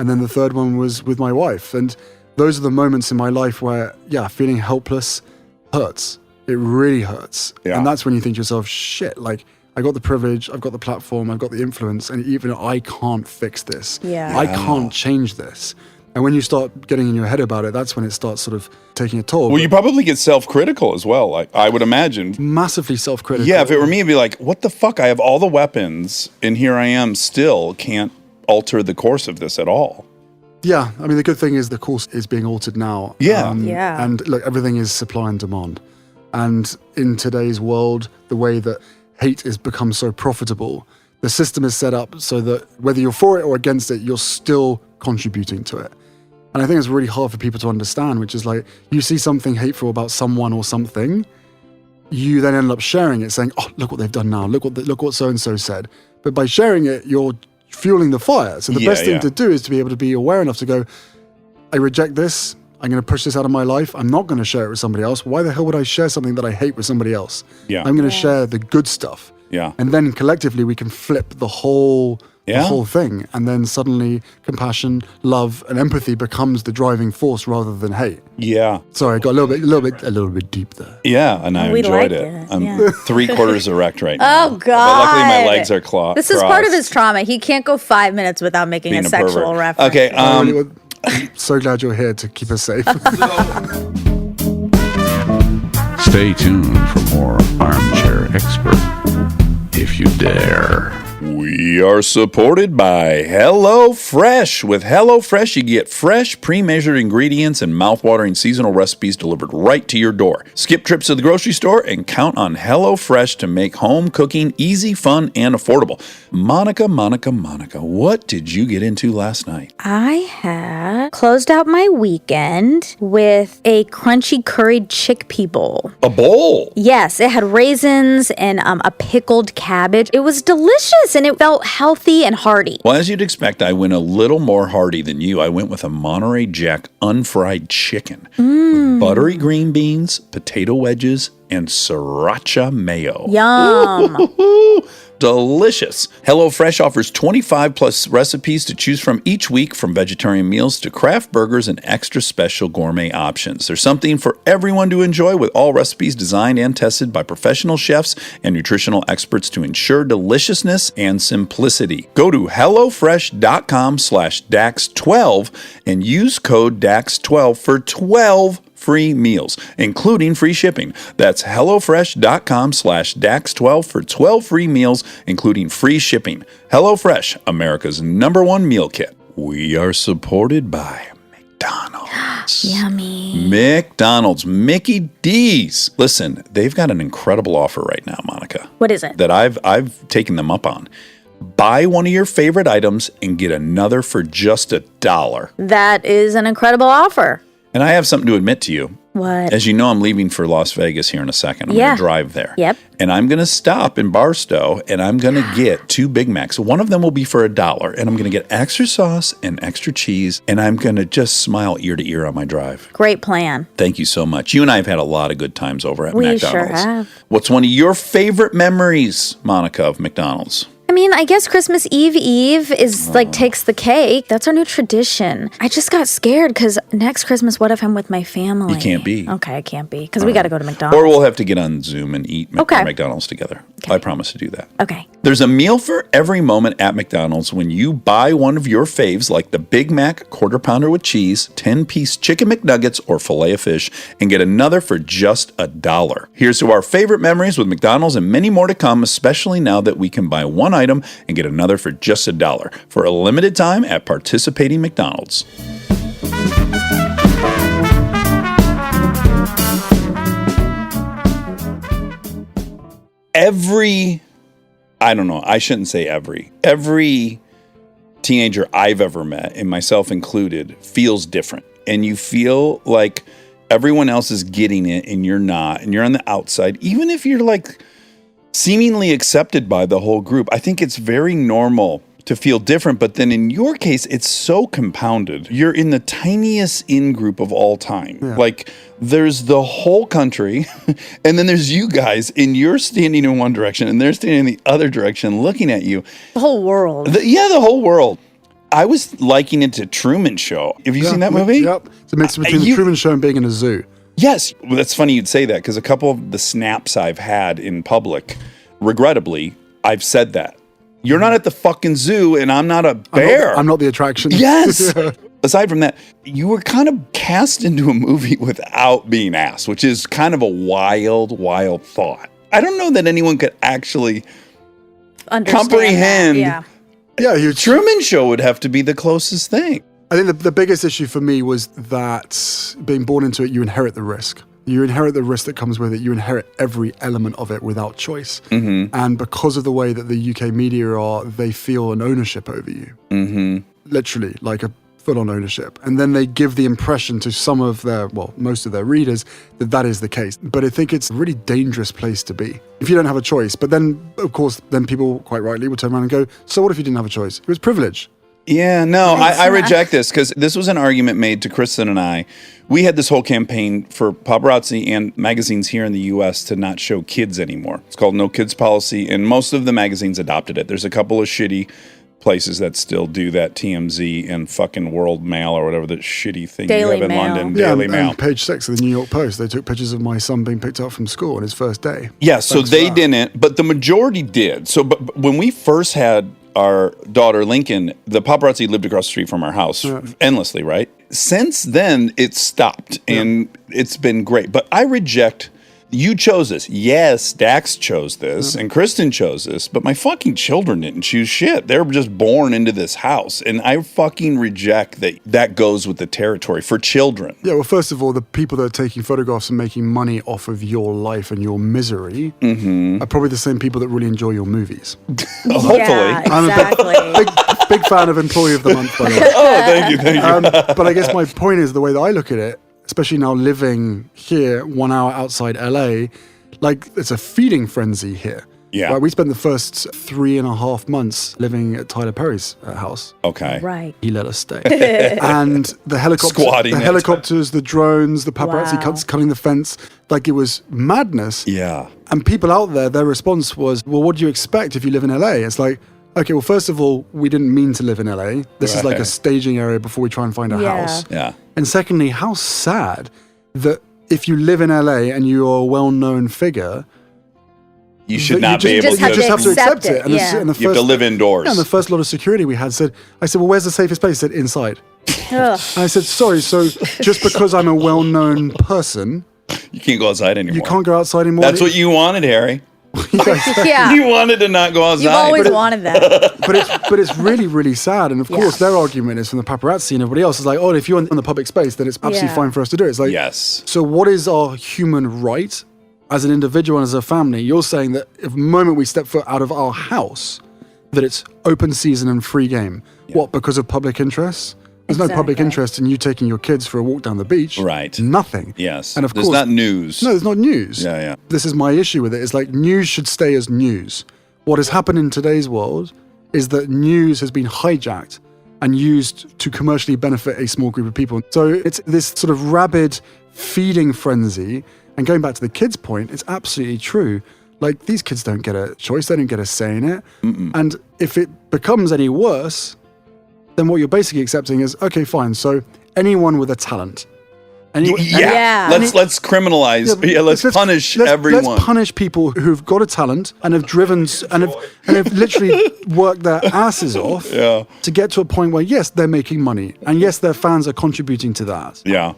And then the 3rd one was with my wife. And those are the moments in my life where, feeling helpless hurts. It really hurts. Yeah. And that's when you think to yourself, shit, like, I got the privilege, I've got the platform, I've got the influence, and even I can't fix this. I can't change this. And when you start getting in your head about it, that's when it starts sort of taking a toll. Well, you probably get self-critical as well, like I would imagine. Massively self-critical. Yeah, if it were me, it'd be like, what the fuck? I have all the weapons, and here I am still can't alter the course of this at all. Yeah, I mean, the good thing is the course is being altered now. And look, everything is supply and demand. And in today's world, the way that hate has become so profitable, the system is set up so that whether you're for it or against it, you're still contributing to it. And I think it's really hard for people to understand, which is like, you see something hateful about someone or something, you then end up sharing it, saying, oh, look what they've done now, look what so-and-so said. But by sharing it, you're fueling the fire. So the best thing to do is to be able to be aware enough to go, I reject this, I'm going to push this out of my life. I'm not going to share it with somebody else. Why the hell would I share something that I hate with somebody else? I'm going to share the good stuff. And then collectively we can flip the whole thing. And then suddenly compassion, love, and empathy becomes the driving force rather than hate. Sorry, I got a little bit deep there. And I enjoyed it. I'm 3/4 erect right now. Oh, God. But luckily my legs are crossed. This is part of his trauma. He can't go 5 minutes without making a sexual reference. Okay, I'm so glad you're here to keep us safe. Stay tuned for more Armchair Expert, if you dare. We are supported by HelloFresh. With HelloFresh, you get fresh, pre-measured ingredients and mouth-watering seasonal recipes delivered right to your door. Skip trips to the grocery store and count on HelloFresh to make home cooking easy, fun, and affordable. Monica, what did you get into last night? I had closed out my weekend with a crunchy curried chickpea bowl. A bowl? Yes, it had raisins and a pickled cabbage. It was delicious and it felt healthy and hearty. Well, as you'd expect, I went a little more hearty than you. I went with a Monterey Jack unfried chicken with buttery green beans, potato wedges, and sriracha mayo. Yum. delicious. HelloFresh offers 25 plus recipes to choose from each week, from vegetarian meals to craft burgers and extra special gourmet options. There's something for everyone to enjoy, with all recipes designed and tested by professional chefs and nutritional experts to ensure deliciousness and simplicity. Go to HelloFresh.com/DAX12 and use code DAX12 for 12 free meals, including free shipping. That's HelloFresh.com/DAX12 for 12 free meals, including free shipping. HelloFresh, America's #1 meal kit. We are supported by McDonald's. Yummy. McDonald's, Mickey D's. Listen, they've got an incredible offer right now, Monica. What is it? That I've taken them up on. Buy one of your favorite items and get another for just $1. That is an incredible offer. And I have something to admit to you. What? As you know, I'm leaving for Las Vegas here in a second. I'm going to drive there. Yep. And I'm going to stop in Barstow, and I'm going to get 2 Big Macs. One of them will be for $1, and I'm going to get extra sauce and extra cheese, and I'm going to just smile ear to ear on my drive. Great plan. Thank you so much. You and I have had a lot of good times over at We McDonald's. sure have. What's one of your favorite memories, Monica, of McDonald's? I mean, I guess Christmas Eve is takes the cake. That's our new tradition. I just got scared because next Christmas, what if I'm with my family? You can't be. Okay, I can't be because we got to go to McDonald's. Or we'll have to get on Zoom and eat Okay. McDonald's together. I promise to do that. Okay. There's a meal for every moment at McDonald's when you buy one of your faves, like the Big Mac, Quarter Pounder with cheese, 10-piece Chicken McNuggets, or Filet of Fish, and get another for just $1. Here's to our favorite memories with McDonald's and many more to come, especially now that we can buy one item and get another for just $1 for a limited time at participating McDonald's. Every teenager I've ever met, and myself included, feels different. And you feel like everyone else is getting it and you're not, and you're on the outside, even if you're like seemingly accepted by the whole group. I think it's very normal to feel different, but then in your case, it's so compounded. You're in the tiniest in-group of all time. Yeah. Like, there's the whole country, and then there's you guys, and you're standing in one direction, and they're standing in the other direction looking at you. The whole world. The whole world. I was liking it to Truman Show. Have you seen that movie? Yep. It's a mix between the Truman Show and being in a zoo. Yes. Well, that's funny you'd say that, because a couple of the snaps I've had in public, regrettably, I've said that. You're not at the fucking zoo, and I'm not a bear. I'm not the attraction. Yes. Aside from that, you were kind of cast into a movie without being asked, which is kind of a wild, wild thought. I don't know that anyone could actually comprehend. Yeah. Yeah, Truman Show would have to be the closest thing. I think the biggest issue for me was that being born into it, you inherit the risk. You inherit the risk that comes with it. You inherit every element of it without choice. Mm-hmm. And because of the way that the UK media are, they feel an ownership over you. Mm-hmm. Literally, like a full-on ownership. And then they give the impression to some of their, well, most of their readers, that that is the case. But I think it's a really dangerous place to be if you don't have a choice. But then, of course, then people quite rightly will turn around and go, so what if you didn't have a choice? It was privilege. Yeah, no, I reject this, because this was an argument made to Kristen and I. We had this whole campaign for paparazzi and magazines here in the U.S. to not show kids anymore. It's called No Kids Policy, and most of the magazines adopted it. There's a couple of shitty places that still do that, TMZ and fucking World Mail or whatever that shitty thing Daily you have in Mail. London. Yeah, Daily Mail. And page 6 of the New York Post, they took pictures of my son being picked up from school on his first day. Yeah, so they didn't, but the majority did. So but when we first had our daughter Lincoln, the paparazzi lived across the street from our house endlessly, right? Since then, it's stopped, and it's been great. But I reject, you chose this. Yes, Dax chose this, and Kristen chose this, but my fucking children didn't choose shit. They were just born into this house, and I fucking reject that that goes with the territory for children. Yeah, well, first of all, the people that are taking photographs and making money off of your life and your misery are probably the same people that really enjoy your movies. Hopefully. Yeah, exactly. I'm a big fan of Employee of the Month, by the way. Oh, thank you. But I guess my point is, the way that I look at it, especially now living here 1 hour outside LA, like it's a feeding frenzy here. Yeah. Right, we spent the first 3.5 months living at Tyler Perry's house. Okay. Right. He let us stay. And the Squatting helicopters, the drones, the paparazzi cutting the fence, like it was madness. Yeah. And people out there, their response was, well, what do you expect if you live in LA? It's like, okay, well, first of all, we didn't mean to live in LA. This is like a staging area before we try and find a house. Yeah. And secondly, how sad that if you live in LA and you're a well-known figure, you should not be able to. You just have to accept it. And Yeah. and the you have to live indoors. Yeah, and the first lot of security we had said, I said, well, where's the safest place? He said, inside. Ugh. And I said, sorry, so just because I'm a well-known person, you can't go outside anymore. you can't go outside anymore. That's what you wanted, Harry. Yeah. You wanted to not go outside. You've always wanted that. but it's really, really sad. And of course, their argument is from the paparazzi and everybody else is like, oh, if you're in the public space, then it's absolutely fine for us to do it. It's like, yes. So what is our human right as an individual and as a family? You're saying that if the moment we step foot out of our house, that it's open season and free game. Yeah. What, because of public interest? There's no public interest in you taking your kids for a walk down the beach. Right. Nothing. Yes. And of there's course, not news. No, there's not news. Yeah. This is my issue with it. It's like news should stay as news. What has happened in today's world is that news has been hijacked and used to commercially benefit a small group of people. So it's this sort of rabid feeding frenzy. And going back to the kids' point, it's absolutely true. Like, these kids don't get a choice. They don't get a say in it. And if it becomes any worse, then what you're basically accepting is, okay, fine. So anyone with a talent. Let's criminalize. Let's punish everyone. Let's punish people who've got a talent and have driven and have literally worked their asses off to get to a point where, yes, they're making money. And yes, their fans are contributing to that. Yeah.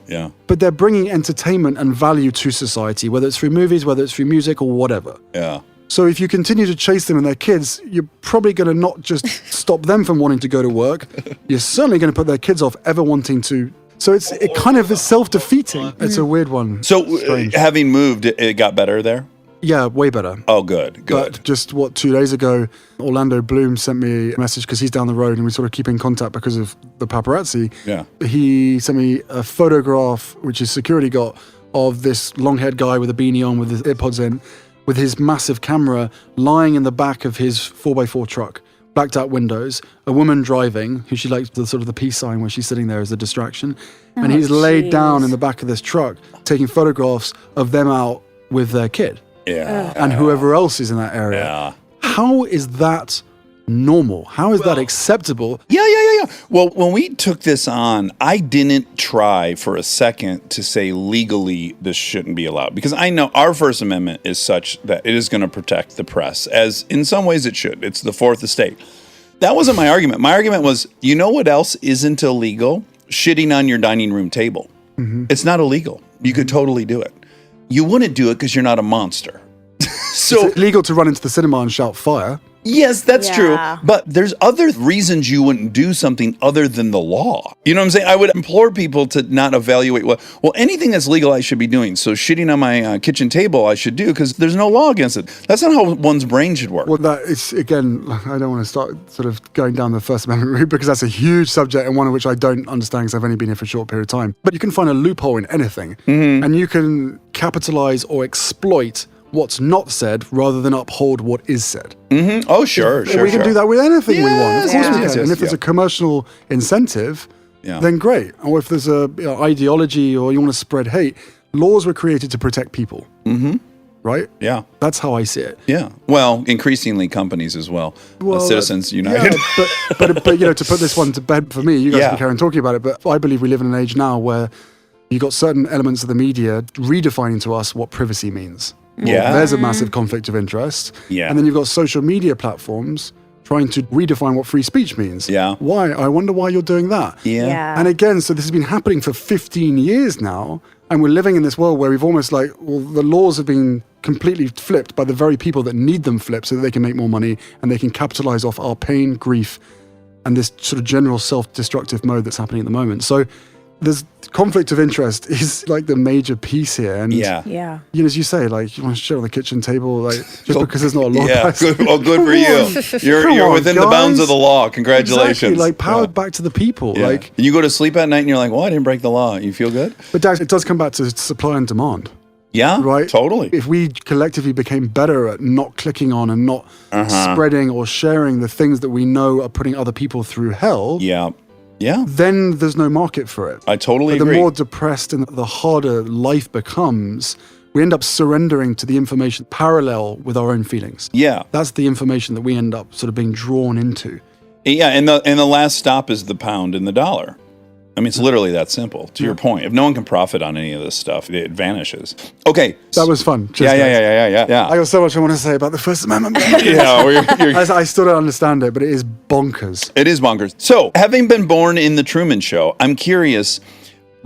But they're bringing entertainment and value to society, whether it's through movies, whether it's through music or whatever. Yeah. So if you continue to chase them and their kids, you're probably going to not just stop them from wanting to go to work. You're certainly going to put their kids off ever wanting to. So it kind of is self-defeating. It's a weird one. So having moved, it got better there? Yeah, way better. Oh, good. But just 2 days ago, Orlando Bloom sent me a message because he's down the road and we sort of keep in contact because of the paparazzi. Yeah. He sent me a photograph, which his security got, of this long-haired guy with a beanie on with his earpods in, with his massive camera lying in the back of his 4x4 truck. Blacked out windows, a woman driving, who she likes the sort of the peace sign where she's sitting there as a distraction. And he's laid down in the back of this truck, taking photographs of them out with their kid. Yeah. And whoever else is in that area. Yeah. How is that normal? How is that acceptable? Yeah. Well, when we took this on, I didn't try for a second to say legally this shouldn't be allowed, because I know our First Amendment is such that it is going to protect the press, as in some ways it should. It's the fourth estate. That wasn't my argument. My argument was, you know what else isn't illegal? Shitting on your dining room table. Mm-hmm. It's not illegal. You could totally do it. You wouldn't do it because you're not a monster. So it's illegal to run into the cinema and shout fire. Yes, that's true. But there's other reasons you wouldn't do something other than the law. You know what I'm saying? I would implore people to not evaluate, well, anything that's legal I should be doing. So shitting on my kitchen table I should do because there's no law against it. That's not how one's brain should work. Well, that is, again, I don't want to start sort of going down the First Amendment route because that's a huge subject and one of which I don't understand because I've only been here for a short period of time. But you can find a loophole in anything and you can capitalize or exploit what's not said rather than uphold what is said. Mm-hmm. Oh, sure. We can do that with anything we want. Of course we can. Yes, and if there's a commercial incentive, then great. Or if there's a ideology or you want to spread hate, laws were created to protect people. Mm-hmm. Right? Yeah. That's how I see it. Yeah. Well, increasingly companies as well. Citizens United. Yeah, but to put this one to bed for me, you guys can carry on talking about it, but I believe we live in an age now where you've got certain elements of the media redefining to us what privacy means. Yeah. There's a massive conflict of interest. Yeah. And then you've got social media platforms trying to redefine what free speech means. Yeah. Why? I wonder why you're doing that. Yeah. And again, so this has been happening for 15 years now, and we're living in this world where we've almost the laws have been completely flipped by the very people that need them flipped so that they can make more money and they can capitalize off our pain, grief, and this sort of general self-destructive mode that's happening at the moment. So there's conflict of interest is like the major piece here. And as you say, like you want to shit on the kitchen table, like just because there's not a law. Yeah, good for you. You're within the bounds of the law. Congratulations. Exactly, like powered back to the people. Yeah. And you go to sleep at night and you're like, well, I didn't break the law. You feel good? But Dax, it does come back to supply and demand. Yeah, right? Totally. If we collectively became better at not clicking on and not spreading or sharing the things that we know are putting other people through hell, then there's no market for it. I totally but agree. The more depressed and the harder life becomes, we end up surrendering to the information parallel with our own feelings. Yeah. That's the information that we end up sort of being drawn into. Yeah, and the last stop is the pound and the dollar. I mean, it's literally that simple, to your point. If no one can profit on any of this stuff, it vanishes. Okay. That was fun. Cheers, Yeah. I got so much I want to say about the First Amendment. I still don't understand it, but it is bonkers. It is bonkers. So, having been born in the Truman Show, I'm curious,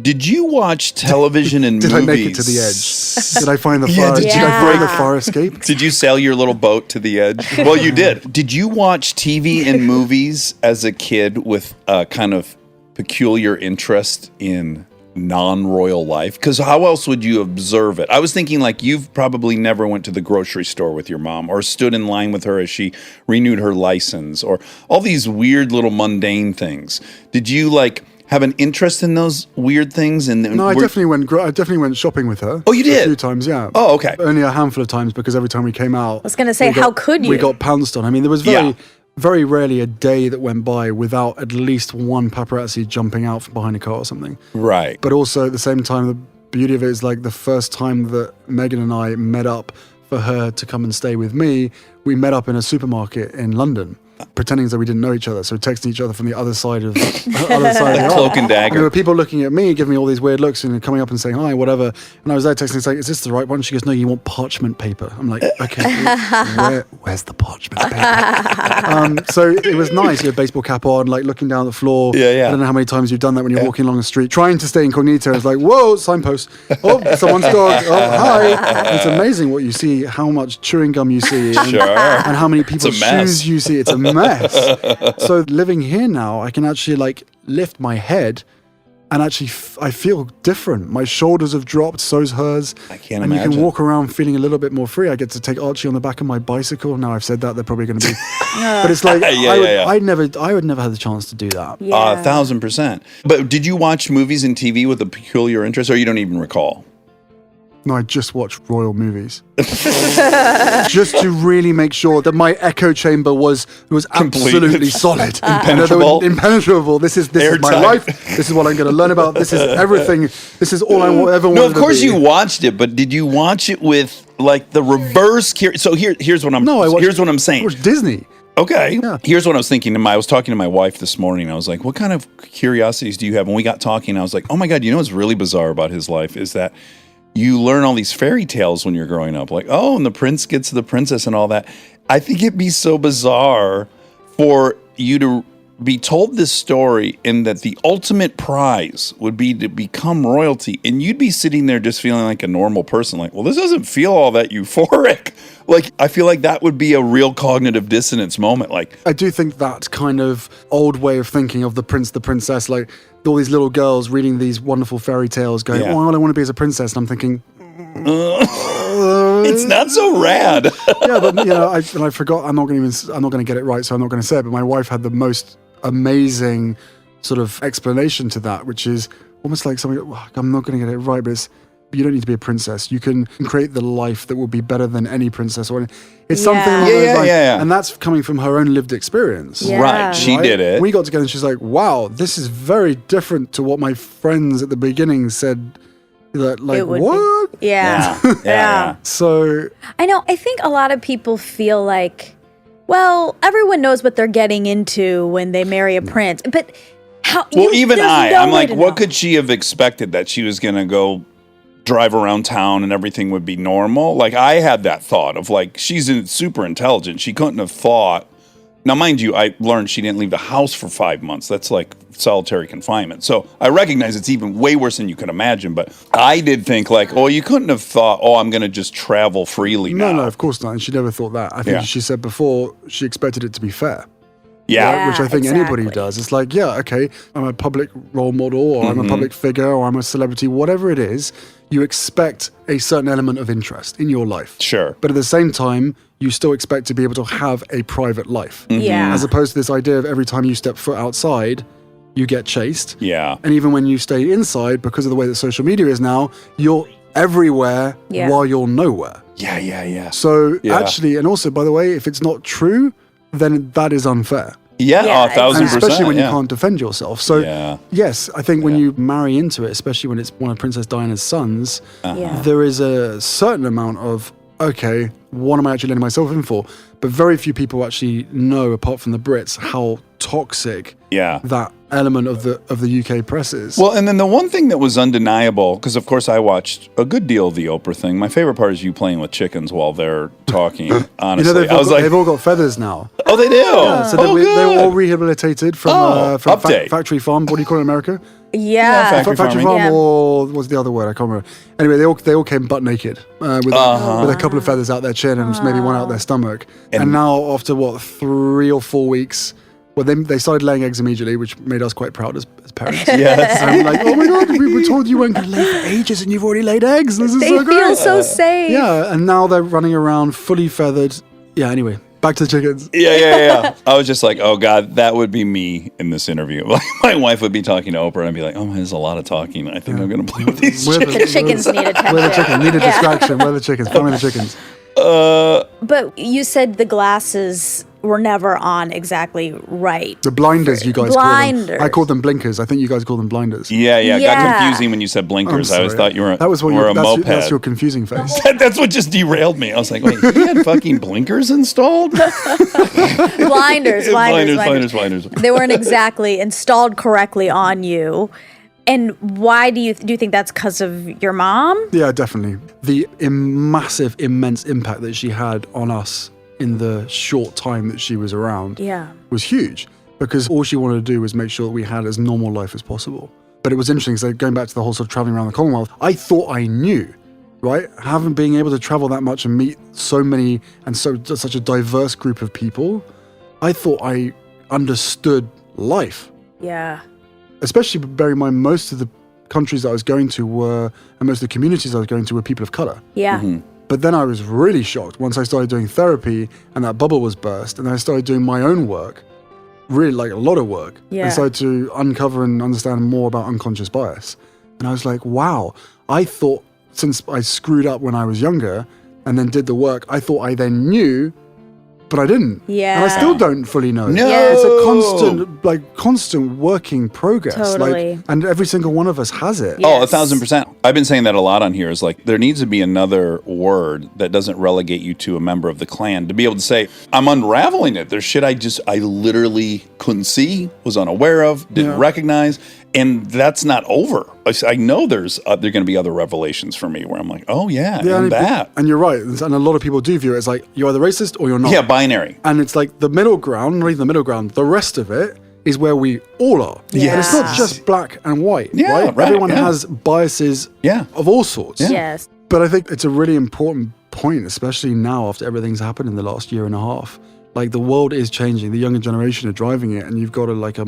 did you watch television and movies? Did I make it to the edge? Did I find the fire? Did I break the fire escape? Did you sail your little boat to the edge? Well, you did. Did you watch TV and movies as a kid with a kind of peculiar interest in non-royal life? Because how else would you observe it? I was thinking like you've probably never went to the grocery store with your mom or stood in line with her as she renewed her license or all these weird little mundane things. Did you like have an interest in those weird things? No, I definitely went shopping with her. Oh, you did? A few times, yeah. Oh, okay. Only a handful of times because every time we came out, I was going to say, how could you? We got pounced on. I mean, there was very rarely a day that went by without at least one paparazzi jumping out from behind a car or something. Right. But also at the same time, the beauty of it is like the first time that Meghan and I met up for her to come and stay with me, we met up in a supermarket in London, pretending as though we didn't know each other. So texting each other from the other side of the cloak and dagger. And there were people looking at me, giving me all these weird looks and coming up and saying hi, whatever. And I was there texting saying, is this the right one? She goes, no, you want parchment paper. I'm like, okay, where's the parchment paper? So it was nice. You had a baseball cap on, like looking down the floor. Yeah. I don't know how many times you've done that when you're walking along the street, trying to stay incognito. It's like, whoa, signpost. Oh, someone's dog. Oh, hi. It's amazing what you see, how much chewing gum you see, and how many people's shoes you see. It's a mess. So living here now, I can actually like lift my head and actually I feel different. My shoulders have dropped, so's hers. I can't imagine. And you can walk around feeling a little bit more free. I get to take Archie on the back of my bicycle. Now I've said that, they're probably going to be... But it's like, I would never have the chance to do that. 1,000%. But did you watch movies and TV with a peculiar interest, or you don't even recall? No, I just watched royal movies. Just to really make sure that my echo chamber was absolutely solid. Impenetrable. Impenetrable. This is my life. This is what I'm going to learn about. This is everything. This is all I ever wanted to be. No, of course you watched it, but did you watch it with like the reverse? So here's what I'm saying. I watched Disney. Okay. Yeah. Here's what I was thinking. I was talking to my wife this morning. I was like, what kind of curiosities do you have? And we got talking. I was like, oh my God, you know what's really bizarre about his life is that you learn all these fairy tales when you're growing up. Like, oh, and the prince gets the princess and all that. I think it'd be so bizarre for you to be told this story and that the ultimate prize would be to become royalty. And you'd be sitting there just feeling like a normal person. Like, well, this doesn't feel all that euphoric. Like, I feel like that would be a real cognitive dissonance moment. Like, I do think that kind of old way of thinking of the prince, the princess, like all these little girls reading these wonderful fairy tales going, oh, all I want to be is a princess. And I'm thinking... it's not so rad. Yeah, but I forgot. I'm not going to get it right, so I'm not going to say it. But my wife had the most amazing sort of explanation to that, which is almost like something. I'm not going to get it right, but you don't need to be a princess. You can create the life that will be better than any princess. It's something along those lines. And that's coming from her own lived experience. Yeah. Right. She did it. We got together and she's like, wow, this is very different to what my friends at the beginning said. That like what? Yeah. So I know. I think a lot of people feel like, well, everyone knows what they're getting into when they marry a prince, but how? Well, I'm like, what could she have expected that she was gonna go drive around town and everything would be normal? Like I had that thought of like she's super intelligent. She couldn't have thought. Now, mind you, I learned she didn't leave the house for 5 months. That's like solitary confinement. So I recognize it's even way worse than you could imagine. But I did think like, oh, you couldn't have thought, oh, I'm going to just travel freely now. No, of course not. And she never thought that. I think she said before she expected it to be fair. Yeah. Which I think anybody does. It's like, okay, I'm a public role model or I'm a public figure or I'm a celebrity, whatever it is, you expect a certain element of interest in your life. Sure. But at the same time, you still expect to be able to have a private life. Yeah. As opposed to this idea of every time you step foot outside, you get chased. Yeah. And even when you stay inside, because of the way that social media is now, you're everywhere Yeah. while you're nowhere. Yeah. So Yeah. actually, and also, by the way, if it's not true, then that is unfair. Yeah, Yeah, 1,000%. And especially when yeah. you can't defend yourself. So, Yeah. yes, I think when you marry into it, especially when it's one of Princess Diana's sons, Yeah. there is a certain amount of, okay, what am I actually letting myself in for? But very few people actually know, apart from the Brits, how toxic Yeah. that element of the UK press is. Well, and then the one thing that was undeniable, because of course I watched a good deal of the Oprah thing. My favorite part is you playing with chickens while they're talking. Honestly, they've I was like, they've all got feathers now. oh, they do. So Oh, they were all good. rehabilitated from update. factory farm. What do you call it in America? Yeah. Factory Factory farming. farm, Yeah. or what's the other word? I can't remember. Anyway, they all came butt naked with a couple of feathers out their chin and maybe one out their stomach. And now, after 3 or 4 weeks, well, they started laying eggs immediately, which made us quite proud as parents. Yes. And like, oh my God, we were told you weren't going to lay for ages and you've already laid eggs. This is They so great. feel so safe. Yeah, and now they're running around fully feathered. Yeah, anyway, back to the chickens. Yeah. I was just like, oh God, that would be me in this interview. Like, my wife would be talking to Oprah and I'd be like, oh, there's a lot of talking. I think I'm going to play with these Where chickens. The chickens need attention. Where the chickens? Need a distraction. Where the chickens? Find me the chickens. But you said the glasses were never on exactly right. The blinders, you guys call Blinders. them. I called them blinkers. I think you guys call them blinders. Yeah. Got Yeah. confusing when you said blinkers. I always Sorry. thought you were That was what were a that's, moped. that's your confusing face. That's what just derailed me. I was like, wait, he had fucking blinkers installed? Blinders. Blinders. They weren't exactly installed correctly on you. And why do you think that's because of your mom? Yeah, definitely. The massive, immense impact that she had on us in the short time that she was around Yeah. was huge, because all she wanted to do was make sure that we had as normal life as possible. But it was interesting, so going back to the whole sort of traveling around the Commonwealth, I thought I knew, right? Having been able to travel that much and meet so many and such a diverse group of people, I thought I understood life. Yeah. Especially bearing in mind most of the countries that I was going to were, and most of the communities I was going to were people of color. Yeah. But then I was really shocked once I started doing therapy and that bubble was burst, and I started doing my own work, really like a lot of work, Yeah. and started to uncover and understand more about unconscious bias. And I was like, wow, I thought since I screwed up when I was younger and then did the work, I thought I then knew, but I didn't. Yeah. And I still don't fully know. No. It's a constant working progress. Totally. And every single one of us has it. Yeah. Oh, Yes. 1,000%. I've been saying that a lot on here. Is like there needs to be another word that doesn't relegate you to a member of the clan to be able to say, I'm unraveling it. There's shit I literally couldn't see, was unaware of, didn't recognize. And that's not over. I know there's going to be other revelations for me where I'm like, oh yeah, and that. And you're right. And a lot of people do view it as like, you're either racist or you're not. Yeah, binary. And it's like the middle ground, not even the middle ground, the rest of it is where we all are. Yes. And it's not just black and white, Yeah, right, Everyone yeah. has biases of all sorts. Yes. But I think it's a really important point, especially now after everything's happened in the last year and a half. Like the world is changing, the younger generation are driving it, and you've got a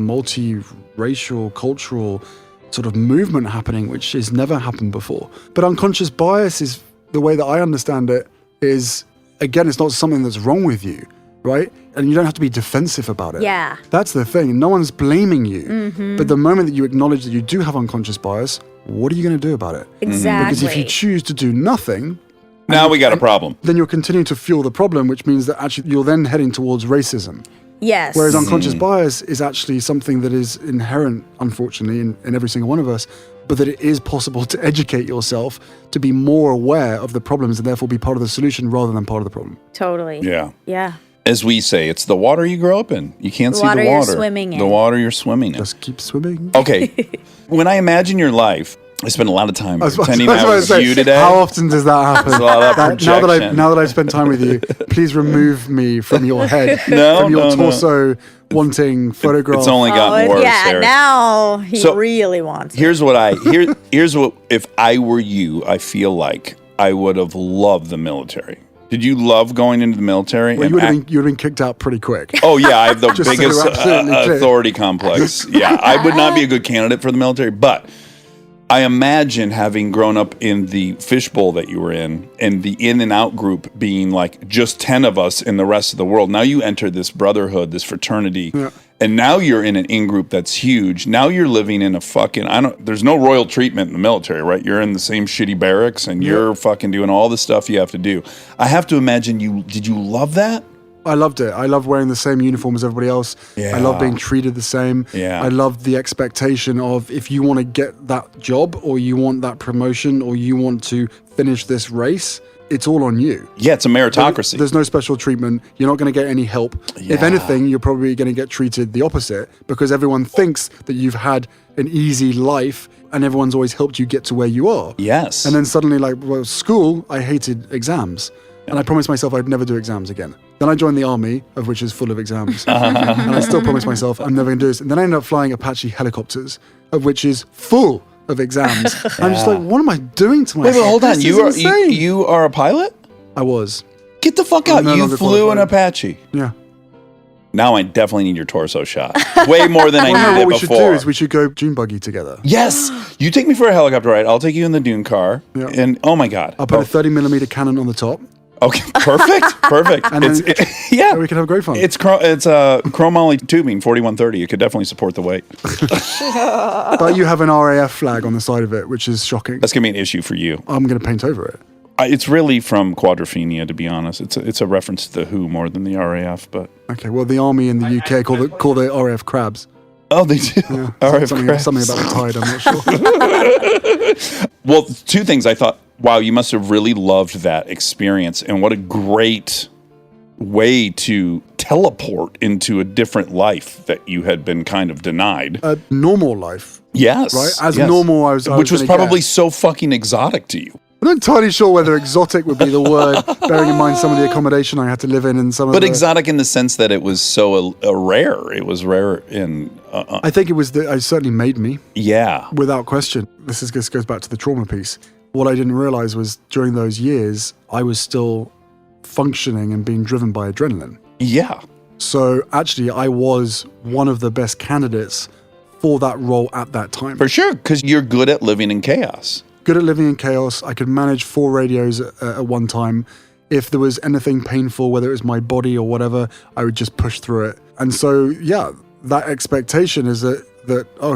multi-racial, cultural sort of movement happening, which has never happened before. But unconscious bias is, the way that I understand it, is, again, it's not something that's wrong with you, right? And you don't have to be defensive about it. Yeah. That's the thing. No one's blaming you. But the moment that you acknowledge that you do have unconscious bias, what are you going to do about it? Exactly. Because if you choose to do nothing, Now we got a problem. then you're continuing to fuel the problem, which means that actually you're then heading towards racism. Yes. Whereas unconscious bias is actually something that is inherent, unfortunately, in every single one of us, but that it is possible to educate yourself to be more aware of the problems and therefore be part of the solution rather than part of the problem. Totally. Yeah. Yeah. As we say, it's the water you grow up in. You can't see water the you're water. swimming in. The water you're swimming in. Just keep swimming. Okay. When I imagine your life, I spend a lot of time pretending I about to was say, you today. How often does that happen? It's a lot of projection. now that I've spent time with you, please remove me from your head, No, from your no. torso, wanting photograph. It's only gotten worse. yeah. Eric. Now he So, really wants it. Here's what if I were you, I feel like I would have loved the military. Did you love going into the military? Well, and you would have been kicked out pretty quick. Oh yeah, I have the Just so biggest you're absolutely clear. authority complex. Yeah, I would not be a good candidate for the military, but I imagine having grown up in the fishbowl that you were in, and the in and out group being like just 10 of us in the rest of the world. Now you enter this brotherhood, this fraternity, And now you're in an in-group that's huge. Now you're living in a fucking, there's no royal treatment in the military, right? You're in the same shitty barracks and you're fucking doing all the stuff you have to do. I have to imagine did you love that? I loved it. I loved wearing the same uniform as everybody else. Yeah. I love being treated the same. Yeah. I loved the expectation of if you want to get that job or you want that promotion or you want to finish this race, it's all on you. Yeah, it's a meritocracy. There's no special treatment. You're not going to get any help. Yeah. If anything, you're probably going to get treated the opposite because everyone thinks that you've had an easy life and everyone's always helped you get to where you are. Yes. And then suddenly, school, I hated exams. And I promised myself I'd never do exams again. Then I joined the army, of which is full of exams. And I still promised myself I'm never going to do this. And then I ended up flying Apache helicopters, of which is full of exams. I'm just like, what am I doing to myself? Wait, hold on. This is insane. You are a pilot? I was. Get the fuck out. no You longer flew an qualified. Apache. Yeah. Now I definitely need your torso shot. Way more than I Well, needed what we before. should do is we should go dune buggy together. Yes. You take me for a helicopter ride. I'll take you in the dune car. Yeah. And oh my God. I'll put a 30mm cannon on the top. Okay, perfect. Perfect. And then yeah. we can have great fun. It's chromoly tubing, 4130. It could definitely support the weight. But you have an RAF flag on the side of it, which is shocking. That's going to be an issue for you. I'm going to paint over it. It's really from Quadrophenia, to be honest. It's a reference to the WHO more than the RAF, but... Okay, well, the army in the UK call the RAF crabs. Oh, they do? Yeah, RAF something crabs. about the tide, I'm not sure. Well, two things. I thought, wow, you must have really loved that experience, and what a great way to teleport into a different life that you had been kind of denied. A normal life. Yes. Right? As yes. normal I Which was gonna probably get. so fucking exotic to you. I'm not entirely sure whether exotic would be the word, bearing in mind some of the accommodation I had to live in and some of But the... exotic in the sense that it was so rare. It was rare in... I think it certainly made me, yeah. without question. This goes back to the trauma piece. What I didn't realize was during those years, I was still functioning and being driven by adrenaline. Yeah. So actually, I was one of the best candidates for that role at that time. For sure, because you're good at living in chaos. Good at living in chaos. I could manage 4 radios at one time. If there was anything painful, whether it was my body or whatever, I would just push through it. And so, yeah, that expectation is that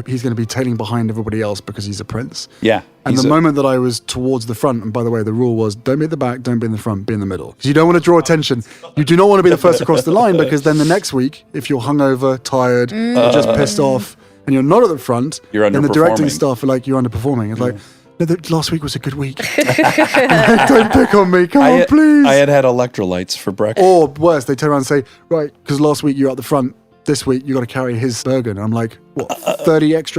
he's going to be tailing behind everybody else because he's a prince. Yeah. And the moment that I was towards the front, and by the way, the rule was don't be at the back, don't be in the front, be in the middle. Because you don't want to draw attention. You do not want to be the first across the line because then the next week, if you're hungover, tired, you're just pissed off, and you're not at the front, You're then the directing underperforming. staff are like, you're underperforming. It's like, no, last week was a good week. Don't pick on me. Come on, please. I had electrolytes for breakfast. Or worse, they turn around and say, right, because last week you were at the front, this week you got to carry his burger. And I'm like, what, 30 extra